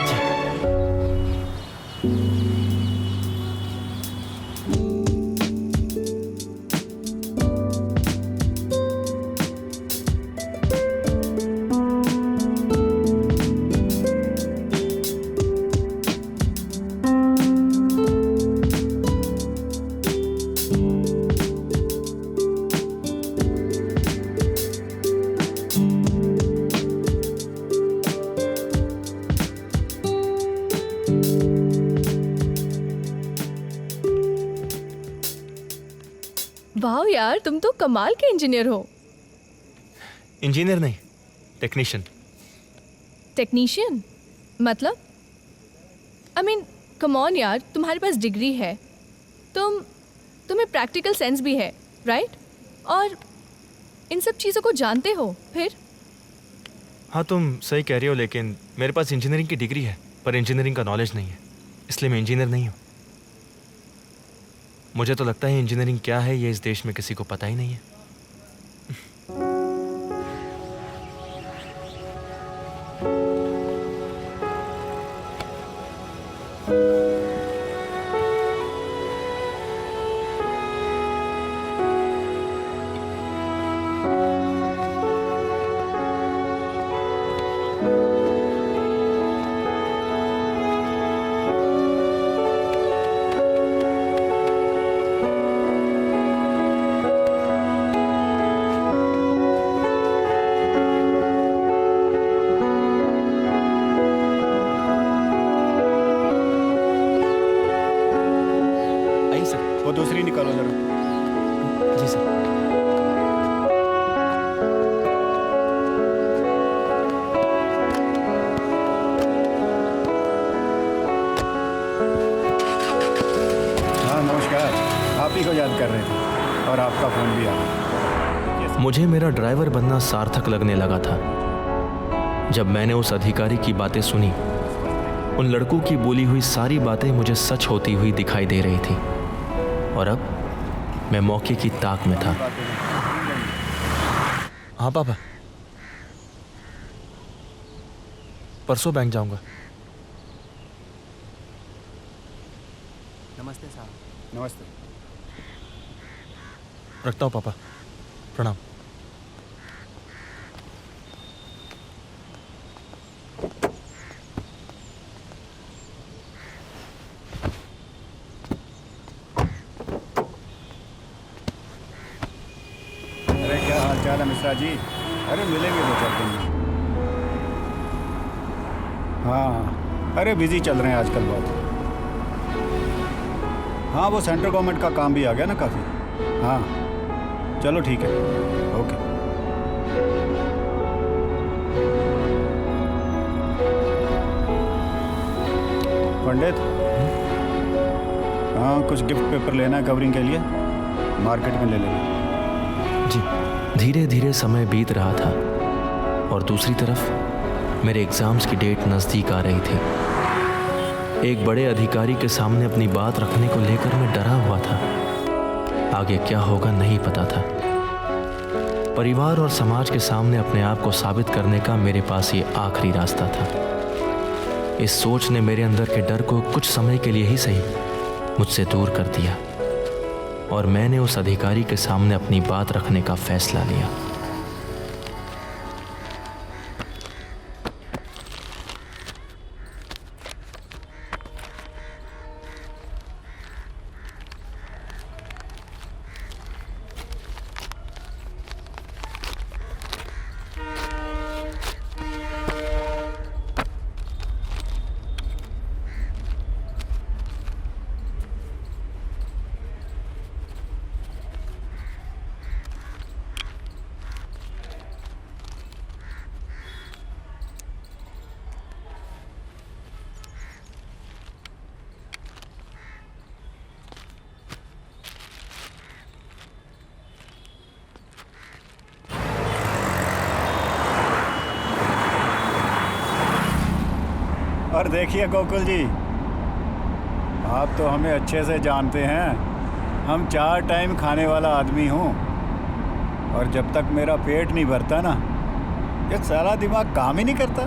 वाह यार, तुम तो कमाल के इंजीनियर हो। इंजीनियर नहीं, टेक्नीशियन। टेक्नीशियन मतलब? आई मीन कम ऑन यार, तुम्हारे पास डिग्री है, तुम्हें प्रैक्टिकल सेंस भी है, राइट? और इन सब चीज़ों को जानते हो फिर? हाँ, तुम सही कह रही हो, लेकिन मेरे पास इंजीनियरिंग की डिग्री है पर इंजीनियरिंग का नॉलेज नहीं है, इसलिए मैं इंजीनियर नहीं हूँ। मुझे तो लगता है इंजीनियरिंग क्या है ये इस देश में किसी को पता ही नहीं है। वो दूसरी निकालो जरा। जी सर। हाँ नमस्कार, आप ही को याद कर रहे थे और आपका फ़ोन भी आ गया। मुझे मेरा ड्राइवर बनना सार्थक लगने लगा था जब मैंने उस अधिकारी की बातें सुनी। उन लड़कों की बोली हुई सारी बातें मुझे सच होती हुई दिखाई दे रही थी और अब मैं मौके की ताक में था। हाँ पापा, परसों बैंक जाऊंगा। नमस्ते साहब। नमस्ते। रखता हूँ पापा, प्रणाम। क्या हाल मिश्रा जी? अरे मिलेंगे 2-4 दिन में। हाँ, अरे बिजी चल रहे हैं आजकल बहुत। हाँ, वो सेंट्रल गवर्नमेंट का काम भी आ गया ना काफ़ी। हाँ चलो ठीक है, ओके। पंडित, हाँ कुछ गिफ्ट पेपर लेना है कवरिंग के लिए, मार्केट में ले लेना। जी। धीरे धीरे समय बीत रहा था और दूसरी तरफ मेरे एग्ज़ाम्स की डेट नज़दीक आ रही थी। एक बड़े अधिकारी के सामने अपनी बात रखने को लेकर मैं डरा हुआ था। आगे क्या होगा नहीं पता था। परिवार और समाज के सामने अपने आप को साबित करने का मेरे पास ये आखिरी रास्ता था। इस सोच ने मेरे अंदर के डर को कुछ समय के लिए ही सही मुझसे दूर कर दिया और मैंने उस अधिकारी के सामने अपनी बात रखने का फैसला लिया। और देखिए गोकुल जी, आप तो हमें अच्छे से जानते हैं। हम 4 टाइम खाने वाला आदमी हूँ, और जब तक मेरा पेट नहीं भरता ना, ये सारा दिमाग काम ही नहीं करता।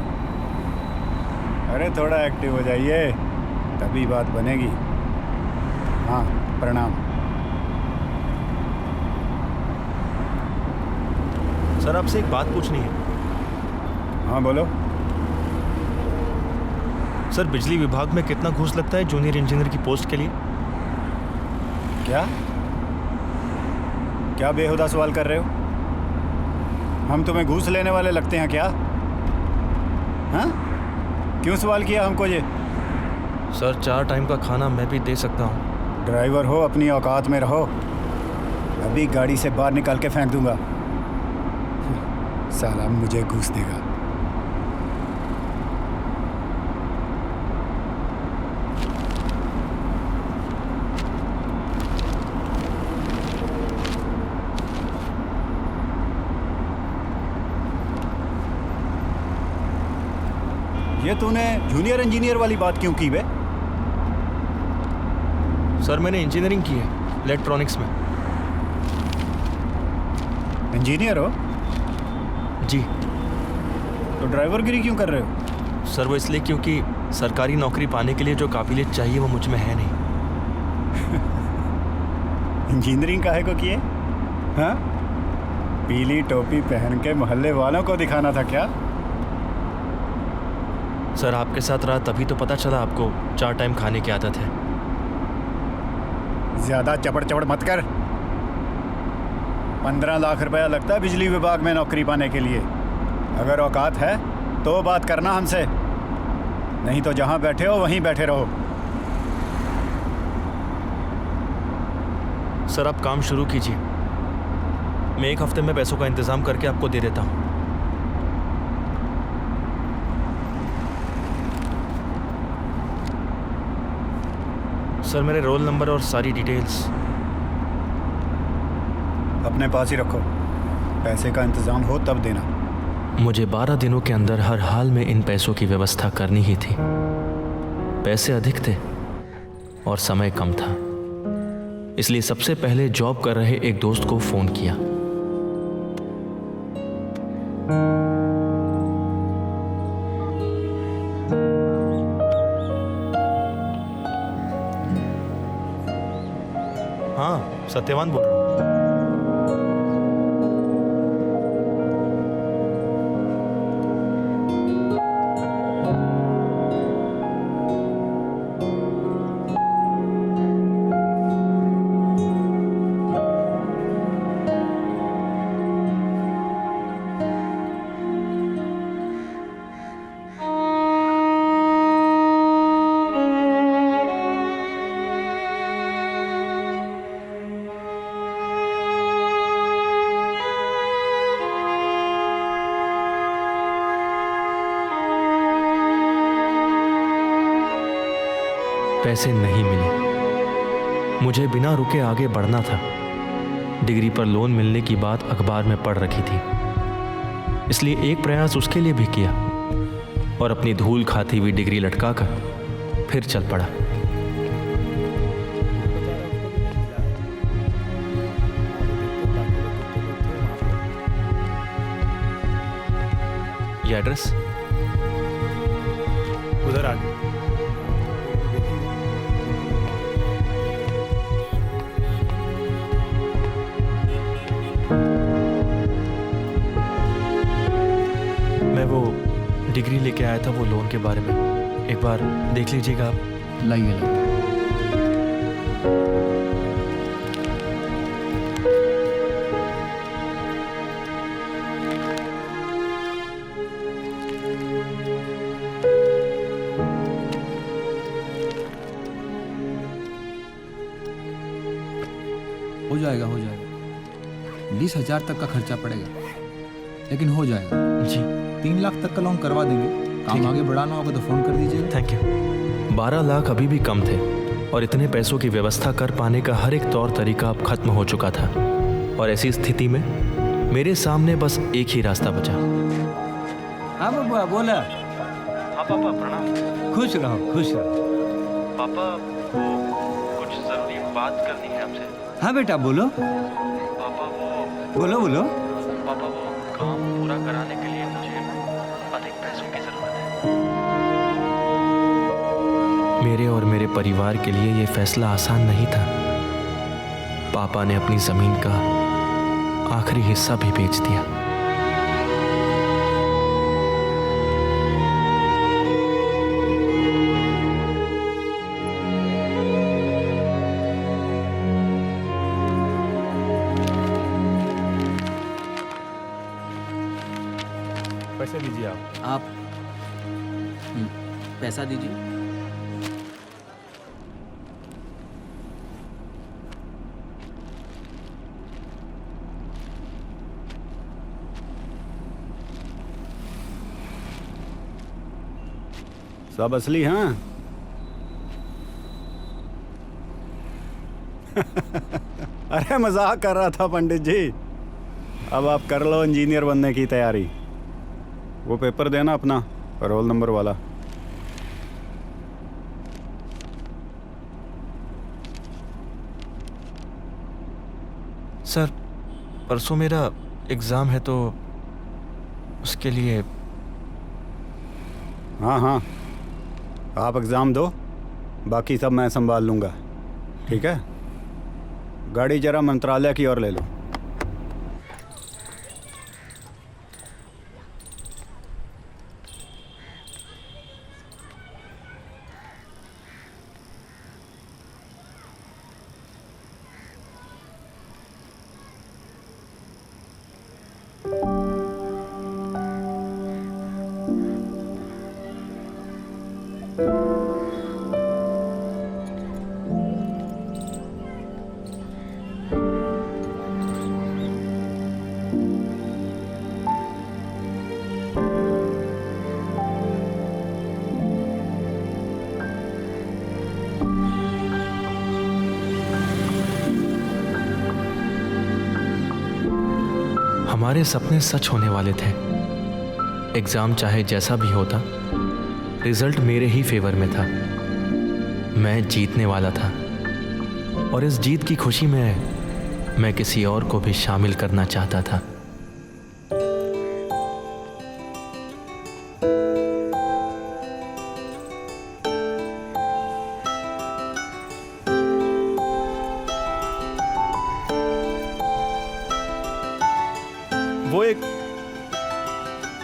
अरे थोड़ा एक्टिव हो जाइए, तभी बात बनेगी। हाँ, प्रणाम। सर, आपसे एक बात पूछनी है। हाँ बोलो। सर, बिजली विभाग में कितना घूस लगता है जूनियर इंजीनियर की पोस्ट के लिए? क्या क्या बेहुदा सवाल कर रहे हो? हम तुम्हें घूस लेने वाले लगते हैं क्या? हाँ, क्यों सवाल किया हमको ये? सर, 4 टाइम का खाना मैं भी दे सकता हूँ। ड्राइवर हो, अपनी औकात में रहो। अभी गाड़ी से बाहर निकाल के फेंक दूंगा। साला मुझे घूस देगा। ये तूने जूनियर इंजीनियर वाली बात क्यों की बे? सर, मैंने इंजीनियरिंग की है इलेक्ट्रॉनिक्स में। इंजीनियर हो? जी। तो ड्राइवरगिरी क्यों कर रहे हो? सर, वो इसलिए क्योंकि सरकारी नौकरी पाने के लिए जो काबिलियत चाहिए वो मुझ में है नहीं। इंजीनियरिंग काहे को किए? हाँ, पीली टोपी पहन के मोहल्ले वालों को दिखाना था क्या? सर, आपके साथ रहा तभी तो पता चला आपको 4 टाइम खाने की आदत है। ज्यादा चपड़ चपड़ मत कर। 15 लाख रुपया लगता है बिजली विभाग में नौकरी पाने के लिए। अगर औकात है तो बात करना हमसे, नहीं तो जहां बैठे हो वहीं बैठे रहो। सर, आप काम शुरू कीजिए। मैं 1 हफ्ते में पैसों का इंतजाम करके आपको दे देता हूँ। सर, मेरे रोल नंबर और सारी डिटेल्स अपने पास ही रखो। पैसे का इंतजाम हो तब देना। मुझे 12 दिनों के अंदर हर हाल में इन पैसों की व्यवस्था करनी ही थी। पैसे अधिक थे और समय कम था, इसलिए सबसे पहले जॉब कर रहे एक दोस्त को फोन किया। हाँ, सत्यवान बोल रहा हूँ। पैसे नहीं मिले। मुझे बिना रुके आगे बढ़ना था। डिग्री पर लोन मिलने की बात अखबार में पढ़ रखी थी, इसलिए एक प्रयास उसके लिए भी किया और अपनी धूल खाती हुई डिग्री लटकाकर फिर चल पड़ा। ये एड्रेस उधर आ गया। मैं वो डिग्री लेके आया था, वो लोन के बारे में एक बार देख लीजिएगा आप। लाइए लाइए। हो जाएगा 20,000 तक का खर्चा पड़ेगा, लेकिन हो जाएगा जी। 3 लाख तक का लोन करवा देंगे। काम आगे बढ़ाना होगा तो फ़ोन कर दीजिएगा। Thank you. 12 लाख अभी भी कम थे और इतने पैसों की व्यवस्था कर पाने का हर एक तौर तरीका अब खत्म हो चुका था, और ऐसी स्थिति में मेरे सामने बस एक ही रास्ता बचा। हाँ बबुआ बोला। हाँ पापा प्रणाम। खुश रहो खुश रहो। पापा वो कुछ जरूरी बात करनी है आपसे। हाँ बेटा बोलो। पापा वो बोलो बोलो। पापा वो काम पूरा कराने के लिए मुझे अधिक पैसों की जरूरत है। मेरे और मेरे परिवार के लिए ये फैसला आसान नहीं था। पापा ने अपनी जमीन का आखिरी हिस्सा भी बेच दिया। पैसे दीजिए आप पैसा दीजिए। सब असली हाँ। अरे मजाक कर रहा था पंडित जी। अब आप कर लो इंजीनियर बनने की तैयारी। वो पेपर देना अपना रोल नंबर वाला। सर परसों मेरा एग्ज़ाम है तो उसके लिए। हाँ हाँ आप एग्ज़ाम दो, बाकी सब मैं संभाल लूँगा। ठीक है, गाड़ी जरा मंत्रालय की ओर ले लो। हमारे सपने सच होने वाले थे। एग्ज़ाम चाहे जैसा भी होता, रिजल्ट मेरे ही फेवर में था। मैं जीतने वाला था और इस जीत की खुशी में मैं किसी और को भी शामिल करना चाहता था। वो एक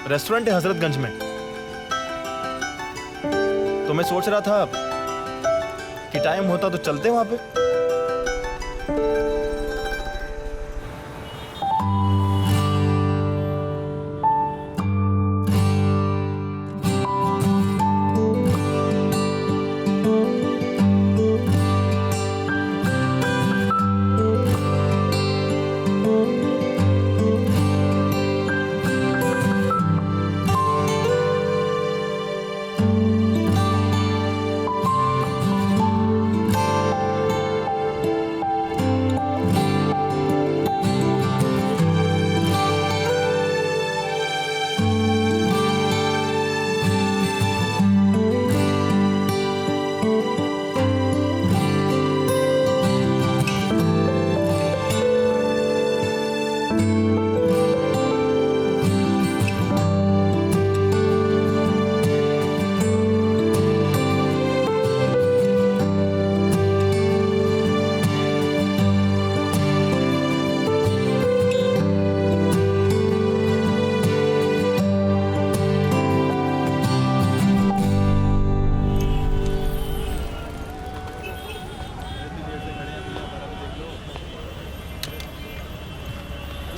रेस्टोरेंट है हजरतगंज में, तो मैं सोच रहा था कि टाइम होता तो चलते वहां पे।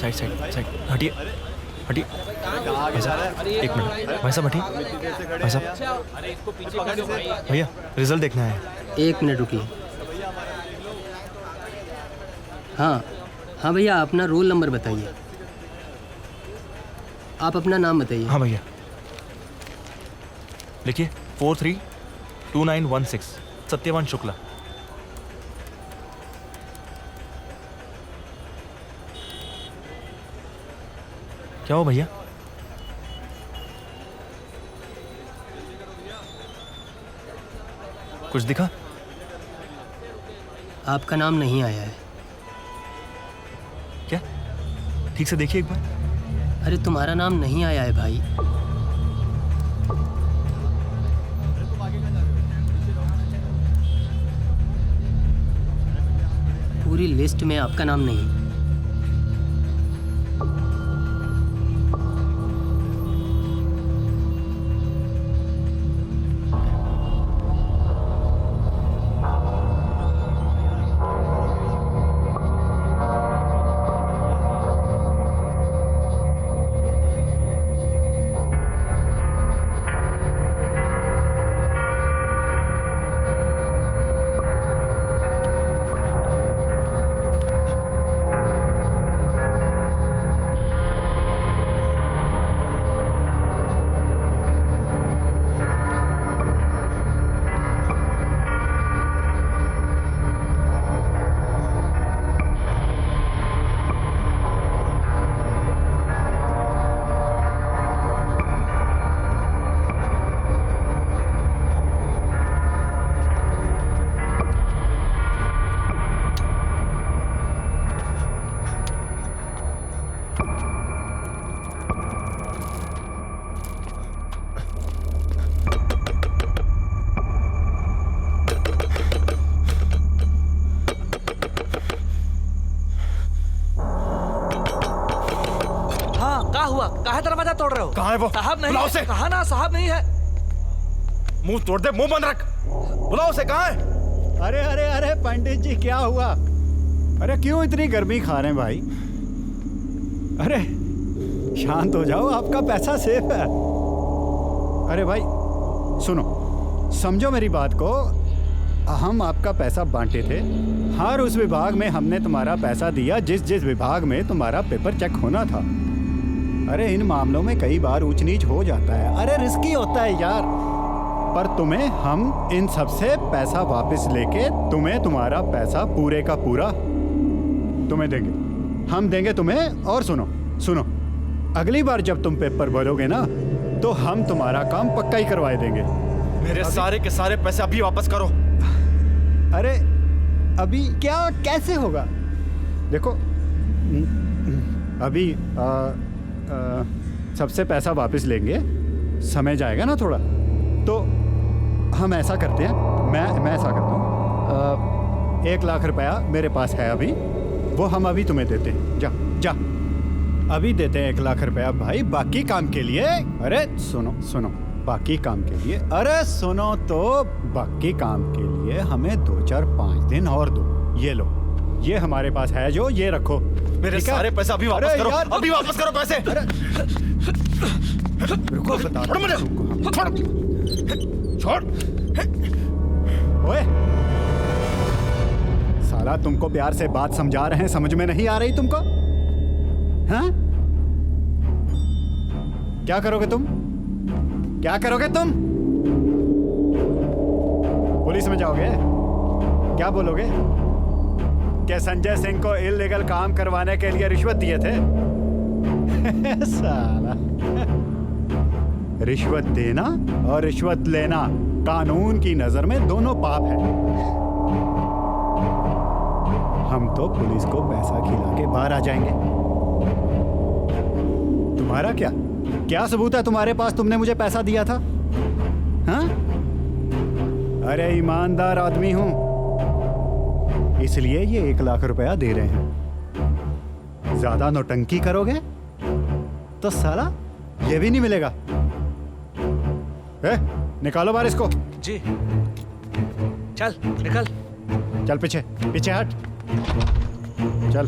साइड साइड साइड हटिए हटिए। भाई साहब एक मिनट, भाई साहब हटिए। भाई साहब भैया रिजल्ट देखना है। एक मिनट रुकिए। हाँ हाँ भैया, अपना रोल नंबर बताइए। आप अपना नाम बताइए। हाँ भैया लिखिए 432916 सत्यवान शुक्ला। क्या हो भैया? कुछ दिखा? आपका नाम नहीं आया है। क्या? ठीक से देखिए एक बार। अरे तुम्हारा नाम नहीं आया है भाई। पूरी लिस्ट में आपका नाम नहीं। काहे दरवाजा तोड़ रहे हो? कहाँ है वो? साहब नहीं बुलाओ है। उसे। कहा ना साहब नहीं है। मुंह तोड़ दे, मुंह बंद रख। बुलाओ उसे, कहाँ है? अरे अरे अरे पंडित जी क्या हुआ? अरे क्यों इतनी गर्मी खा रहे हैं भाई? अरे शांत हो जाओ, आपका पैसा सेफ है। अरे भाई सुनो, समझो मेरी बात को। हम आपका पैसा बांटे थे, हर उस विभाग में हमने तुम्हारा पैसा दिया जिस जिस विभाग में तुम्हारा पेपर चेक होना था। अरे इन मामलों में कई बार ऊंच नीच हो जाता है, अरे रिस्की होता है यार। पर तुम्हें हम इन सब से पैसा वापस लेके तुम्हें तुम्हारा पैसा पूरे का पूरा तुम्हें देंगे, हम देंगे तुम्हें। और सुनो सुनो, अगली बार जब तुम पेपर भरोगे ना तो हम तुम्हारा काम पक्का ही करवाए देंगे। मेरे सारे के सारे पैसे अभी वापस करो। अरे अभी क्या, कैसे होगा? देखो अभी सबसे पैसा वापस लेंगे, समय जाएगा ना थोड़ा, तो हम ऐसा करते हैं, मैं ऐसा करता हूँ, 1 लाख रुपया मेरे पास है अभी, वो हम अभी तुम्हें देते हैं। जा जा अभी देते हैं 1 लाख रुपया भाई, बाकी काम के लिए। अरे सुनो सुनो, बाकी काम के लिए, अरे सुनो तो, बाकी काम के लिए हमें 2 4 5 दिन और दो। ये लो, ये हमारे पास है जो, ये रखो। मेरे सारे पैसे अभी वापस करो, अभी वापस करो पैसे। रुको, बता छोड़ मुझे, छोड़। ओए साला, तुमको प्यार से बात समझा रहे हैं, समझ में नहीं आ रही तुमको? हाँ? क्या करोगे तुम? क्या करोगे तुम? पुलिस में जाओगे? क्या बोलोगे? क्या संजय सिंह को इल्लीगल काम करवाने के लिए रिश्वत दिए थे? साला, रिश्वत देना और रिश्वत लेना कानून की नजर में दोनों पाप है। हम तो पुलिस को पैसा खिला के बाहर आ जाएंगे। तुम्हारा क्या सबूत है तुम्हारे पास, तुमने मुझे पैसा दिया था? हाँ? अरे ईमानदार आदमी हूं, इसलिए ये 1 लाख रुपया दे रहे हैं। ज्यादा नौटंकी करोगे तो साला ये भी नहीं मिलेगा। निकालो बाहर इसको। जी चल निकल। चल पीछे पीछे हट, चल।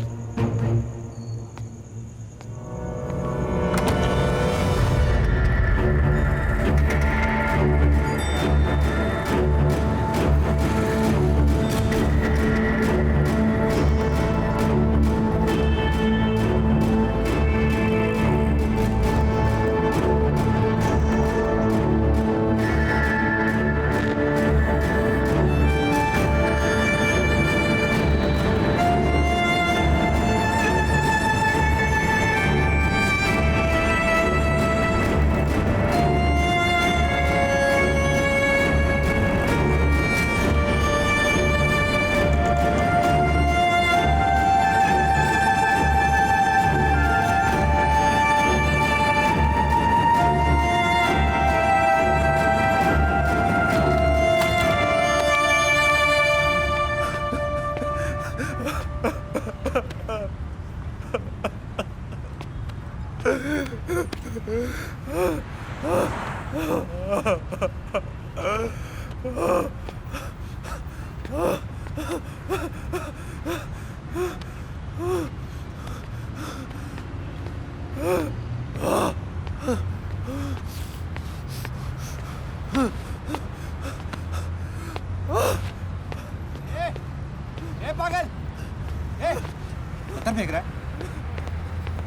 पत्थर फेंक रहा है?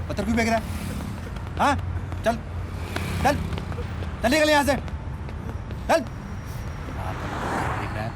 पत्थर क्यों फेंक रहा है? हाँ, चल चल चल निकल यहाँ से, चल। फेंक रहा है।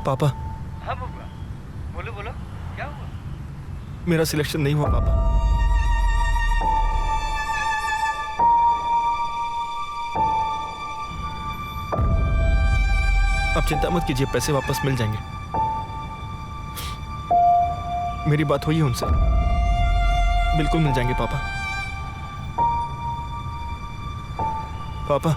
पापा। हाँ बबुआ, बोलो बोलो, क्या हुआ? मेरा सिलेक्शन नहीं हुआ पापा। आप चिंता मत कीजिए, पैसे वापस मिल जाएंगे। मेरी बात हुई है उनसे, बिल्कुल मिल जाएंगे पापा। पापा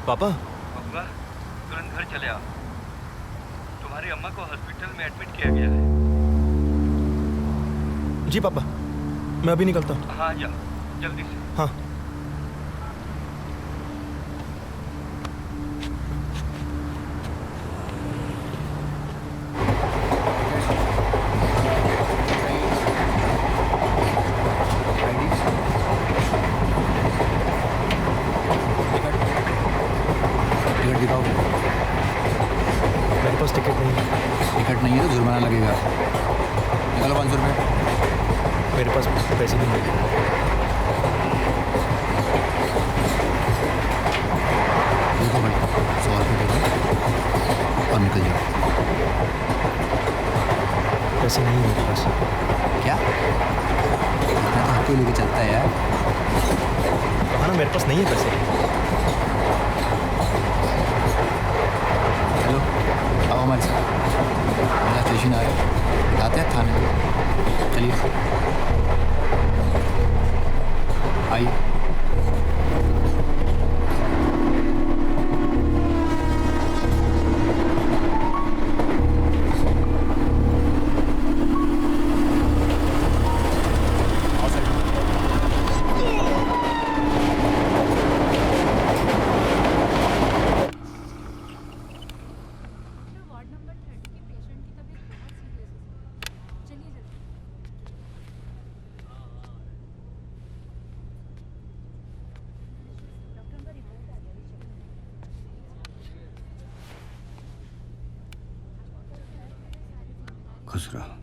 पापा। बबुआ, तुरंत घर चले आओ। तुम्हारी अम्मा को हॉस्पिटल में एडमिट किया गया है। जी पापा, मैं अभी निकलता हूँ। हाँ जाओ, जल्दी से। हाँ। टिकट नहीं है तो जुर्माना लगेगा। निकालो 500 रुपये। मेरे पास पैसे नहीं है। देखो भाई, 100 रुपये दे दो और निकल जाओ। पैसे नहीं है मेरे पास। क्या? इतना तो हर कोई लेके चलता है यार। कहा ना मेरे पास नहीं है पैसे। हेलो, आओ हमारे साथ। मेरा स्टेशन आ रहा है, जाते हैं थाने में। चलिए आइए। खुश रहो।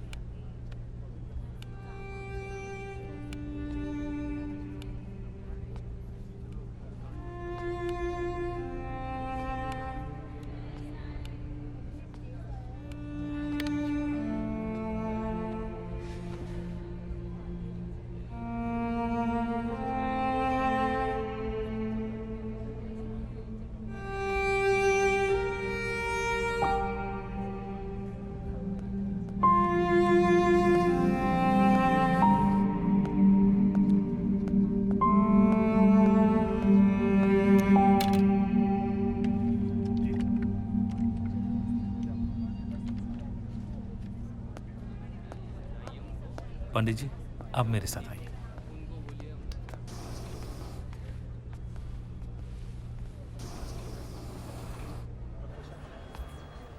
पंडित जी आप मेरे साथ आइए।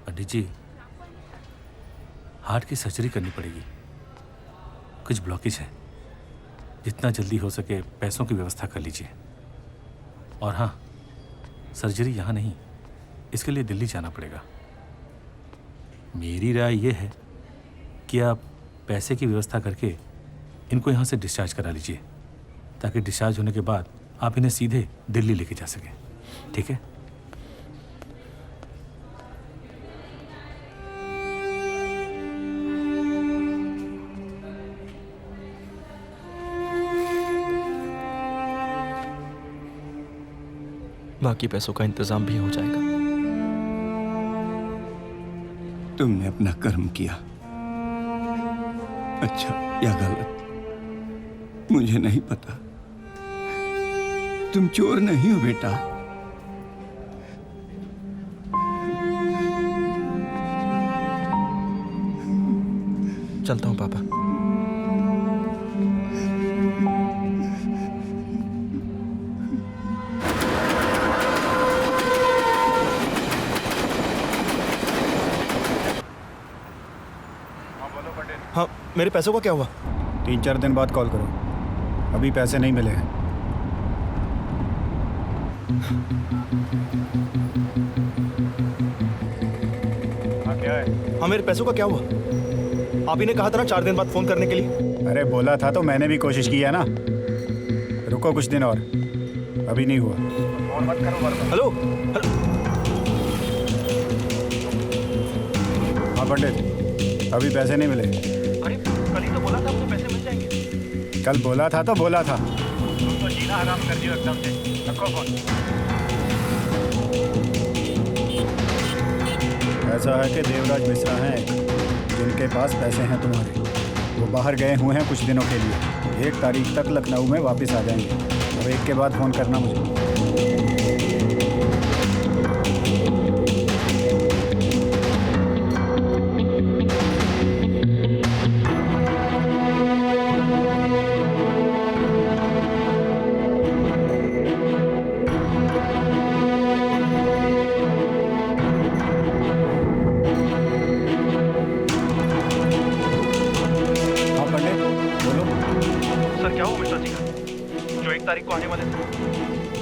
पंडित जी हार्ट की सर्जरी करनी पड़ेगी, कुछ ब्लॉकेज है, जितना जल्दी हो सके पैसों की व्यवस्था कर लीजिए। और हाँ, सर्जरी यहाँ नहीं, इसके लिए दिल्ली जाना पड़ेगा। मेरी राय यह है कि आप पैसे की व्यवस्था करके इनको यहाँ से डिस्चार्ज करा लीजिए, ताकि डिस्चार्ज होने के बाद आप इन्हें सीधे दिल्ली लेके जा सकें। ठीक है? बाकी पैसों का इंतजाम भी हो जाएगा। तुमने अपना कर्म किया, अच्छा या गलत मुझे नहीं पता। तुम चोर नहीं हो बेटा। चलता हूं पापा। हाँ, मेरे पैसों का क्या हुआ? 3-4 दिन बाद कॉल करो, अभी पैसे नहीं मिले हैं। हाँ क्या है? हाँ मेरे पैसों का क्या हुआ? आप ही ने कहा था ना 4 दिन बाद फोन करने के लिए। अरे बोला था तो मैंने भी कोशिश की है ना। रुको कुछ दिन और, अभी नहीं हुआ। फोन मत करो बार-बार। हेलो। हाँ पंडित, अभी पैसे नहीं मिले। अरे कल ही तो बोला था आपको पैसे मिल जाएंगे। कल बोला था तो बोला था। तुम तो जीना हराम कर दियो एकदम से। रखो फोन। ऐसा है कि देवराज मिश्रा हैं जिनके पास पैसे हैं तुम्हारे। वो बाहर गए हुए हैं कुछ दिनों के लिए, 1 तारीख तक लखनऊ में वापस आ जाएंगे। और 1 के बाद फ़ोन करना मुझे। को आने वाले थे,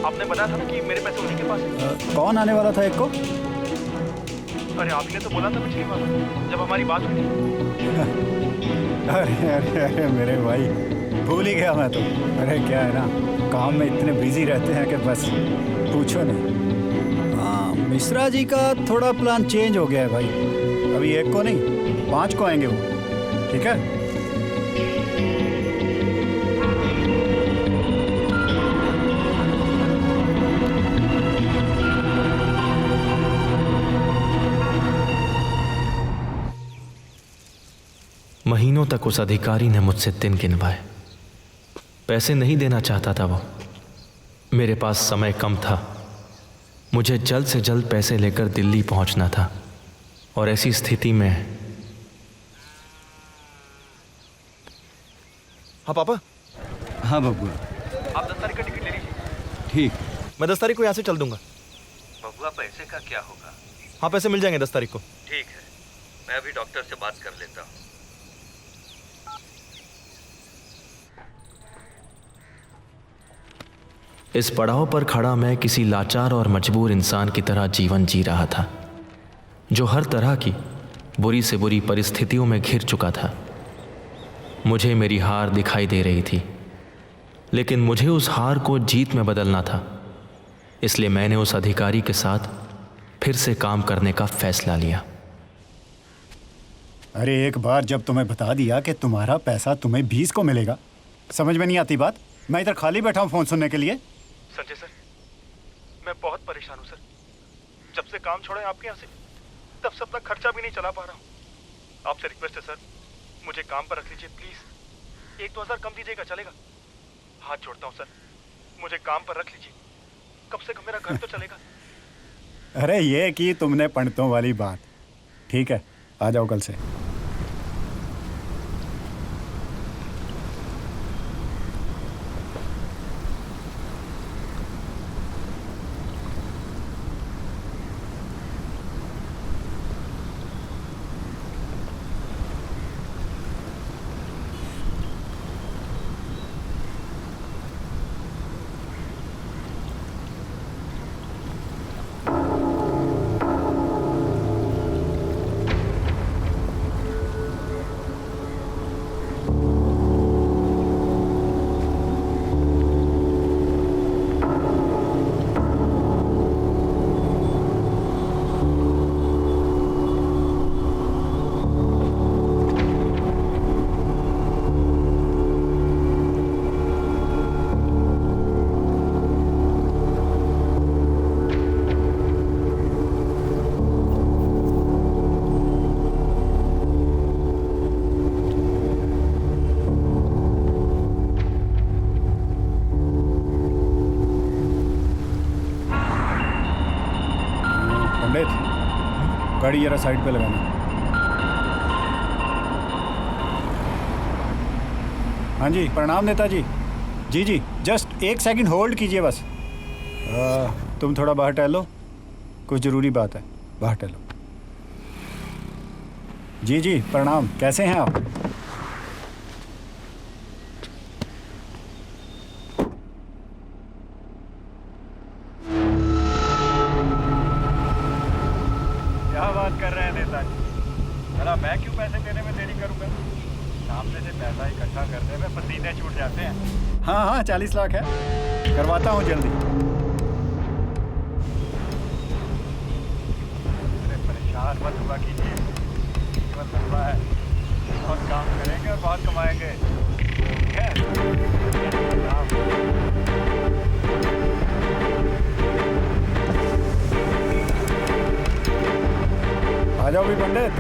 आपने बताया था ना कि मेरे पैसे उन्हीं के पास हैं। कौन आने वाला था एक को? अरे आप ही ने तो बोला था पिछली बार जब हमारी बात हुई थी। अरे अरे अरे मेरे भाई, भूल ही गया मैं तो। अरे क्या है ना, काम में इतने बिजी रहते हैं कि बस पूछो नहीं। हाँ, मिश्रा जी का थोड़ा प्लान चेंज हो गया है भाई। अभी 1 को नहीं 5 को आएंगे वो। ठीक है? महीनों तक उस अधिकारी ने मुझसे दिन गिनवाए। पैसे नहीं देना चाहता था वो। मेरे पास समय कम था, मुझे जल्द से जल्द पैसे लेकर दिल्ली पहुंचना था। और ऐसी स्थिति में। हाँ पापा। हाँ बबुआ। आप 10 तारीख का टिकट ले लीजिए। ठीक। मैं 10 तारीख को यहाँ से चल दूंगा। बबुआ पैसे का क्या होगा? हाँ पैसे मिल जाएंगे 10 तारीख को। ठीक है, मैं अभी डॉक्टर से बात कर लेता हूँ। इस पड़ाव पर खड़ा मैं किसी लाचार और मजबूर इंसान की तरह जीवन जी रहा था, जो हर तरह की बुरी से बुरी परिस्थितियों में घिर चुका था। मुझे मेरी हार दिखाई दे रही थी, लेकिन मुझे उस हार को जीत में बदलना था। इसलिए मैंने उस अधिकारी के साथ फिर से काम करने का फैसला लिया। अरे एक बार जब तुम्हें बता दिया कि तुम्हारा पैसा तुम्हें 20 को मिलेगा, समझ में नहीं आती बात? मैं इधर खाली बैठा हूँ फ़ोन सुनने के लिए। संजय सर, मैं बहुत परेशान हूँ सर। जब से काम छोड़ा है आपके यहाँ से, तब से अपना खर्चा भी नहीं चला पा रहा हूँ। आपसे रिक्वेस्ट है सर, मुझे काम पर रख लीजिए प्लीज़। 1-2 हज़ार कम दीजिएगा, चलेगा? हाथ जोड़ता हूँ सर, मुझे काम पर रख लीजिए। कम से कम मेरा घर तो चलेगा। अरे ये की तुमने पंडितों वाली बात। ठीक है, आ जाओ कल से। गाड़ी जरा साइड पे लगाना। हाँ जी, प्रणाम नेताजी। जी जी, जस्ट 1 सेकंड होल्ड कीजिए बस। तुम थोड़ा बाहर टहलो, कुछ ज़रूरी बात है, बाहर टहलो। जी जी, प्रणाम। कैसे हैं आप? क्या बात कर रहे हैं नेताजी? भला मैं क्यों पैसे देने में देरी करूंगा? सामने से पैसा इकट्ठा करने में पसीने छूट जाते हैं। हाँ हाँ, 40 लाख है, करवाता हूँ जल्दी। अरे परेशान मत हुआ कीजिए, जीवन लंबा है, बहुत काम करेंगे और बहुत कमाएंगे। ठीक है? आ जाओ भी पंडित।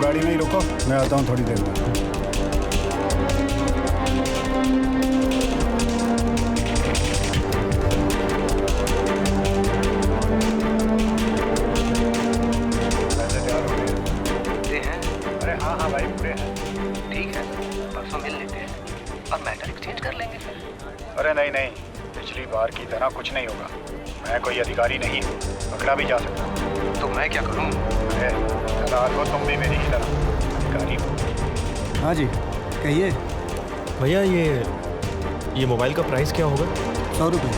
गाड़ी नहीं रोको, मैं आता हूँ थोड़ी देर में। अरे हाँ हाँ भाई, पूरे हैं। ठीक है, परसों मिल लेते हैं और मैटर एक्सचेंज कर लेंगे फिर। अरे नहीं नहीं, पिछली बार की तरह कुछ नहीं होगा। मैं कोई अधिकारी नहीं हूँ, पकड़ा भी जा सकता हूँ। तो मैं क्या करूँ? अरे सरदार हो, तुम भी मेरी ही तरह अधिकारी हो। हाँ जी, कहिए। भैया ये मोबाइल का प्राइस क्या होगा? 100 रुपये।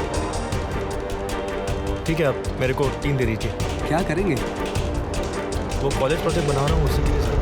ठीक है, आप मेरे को 3 दे दीजिए। क्या करेंगे? वो कॉलेज प्रोजेक्ट बना रहा हूँ, उसी के लिए सर।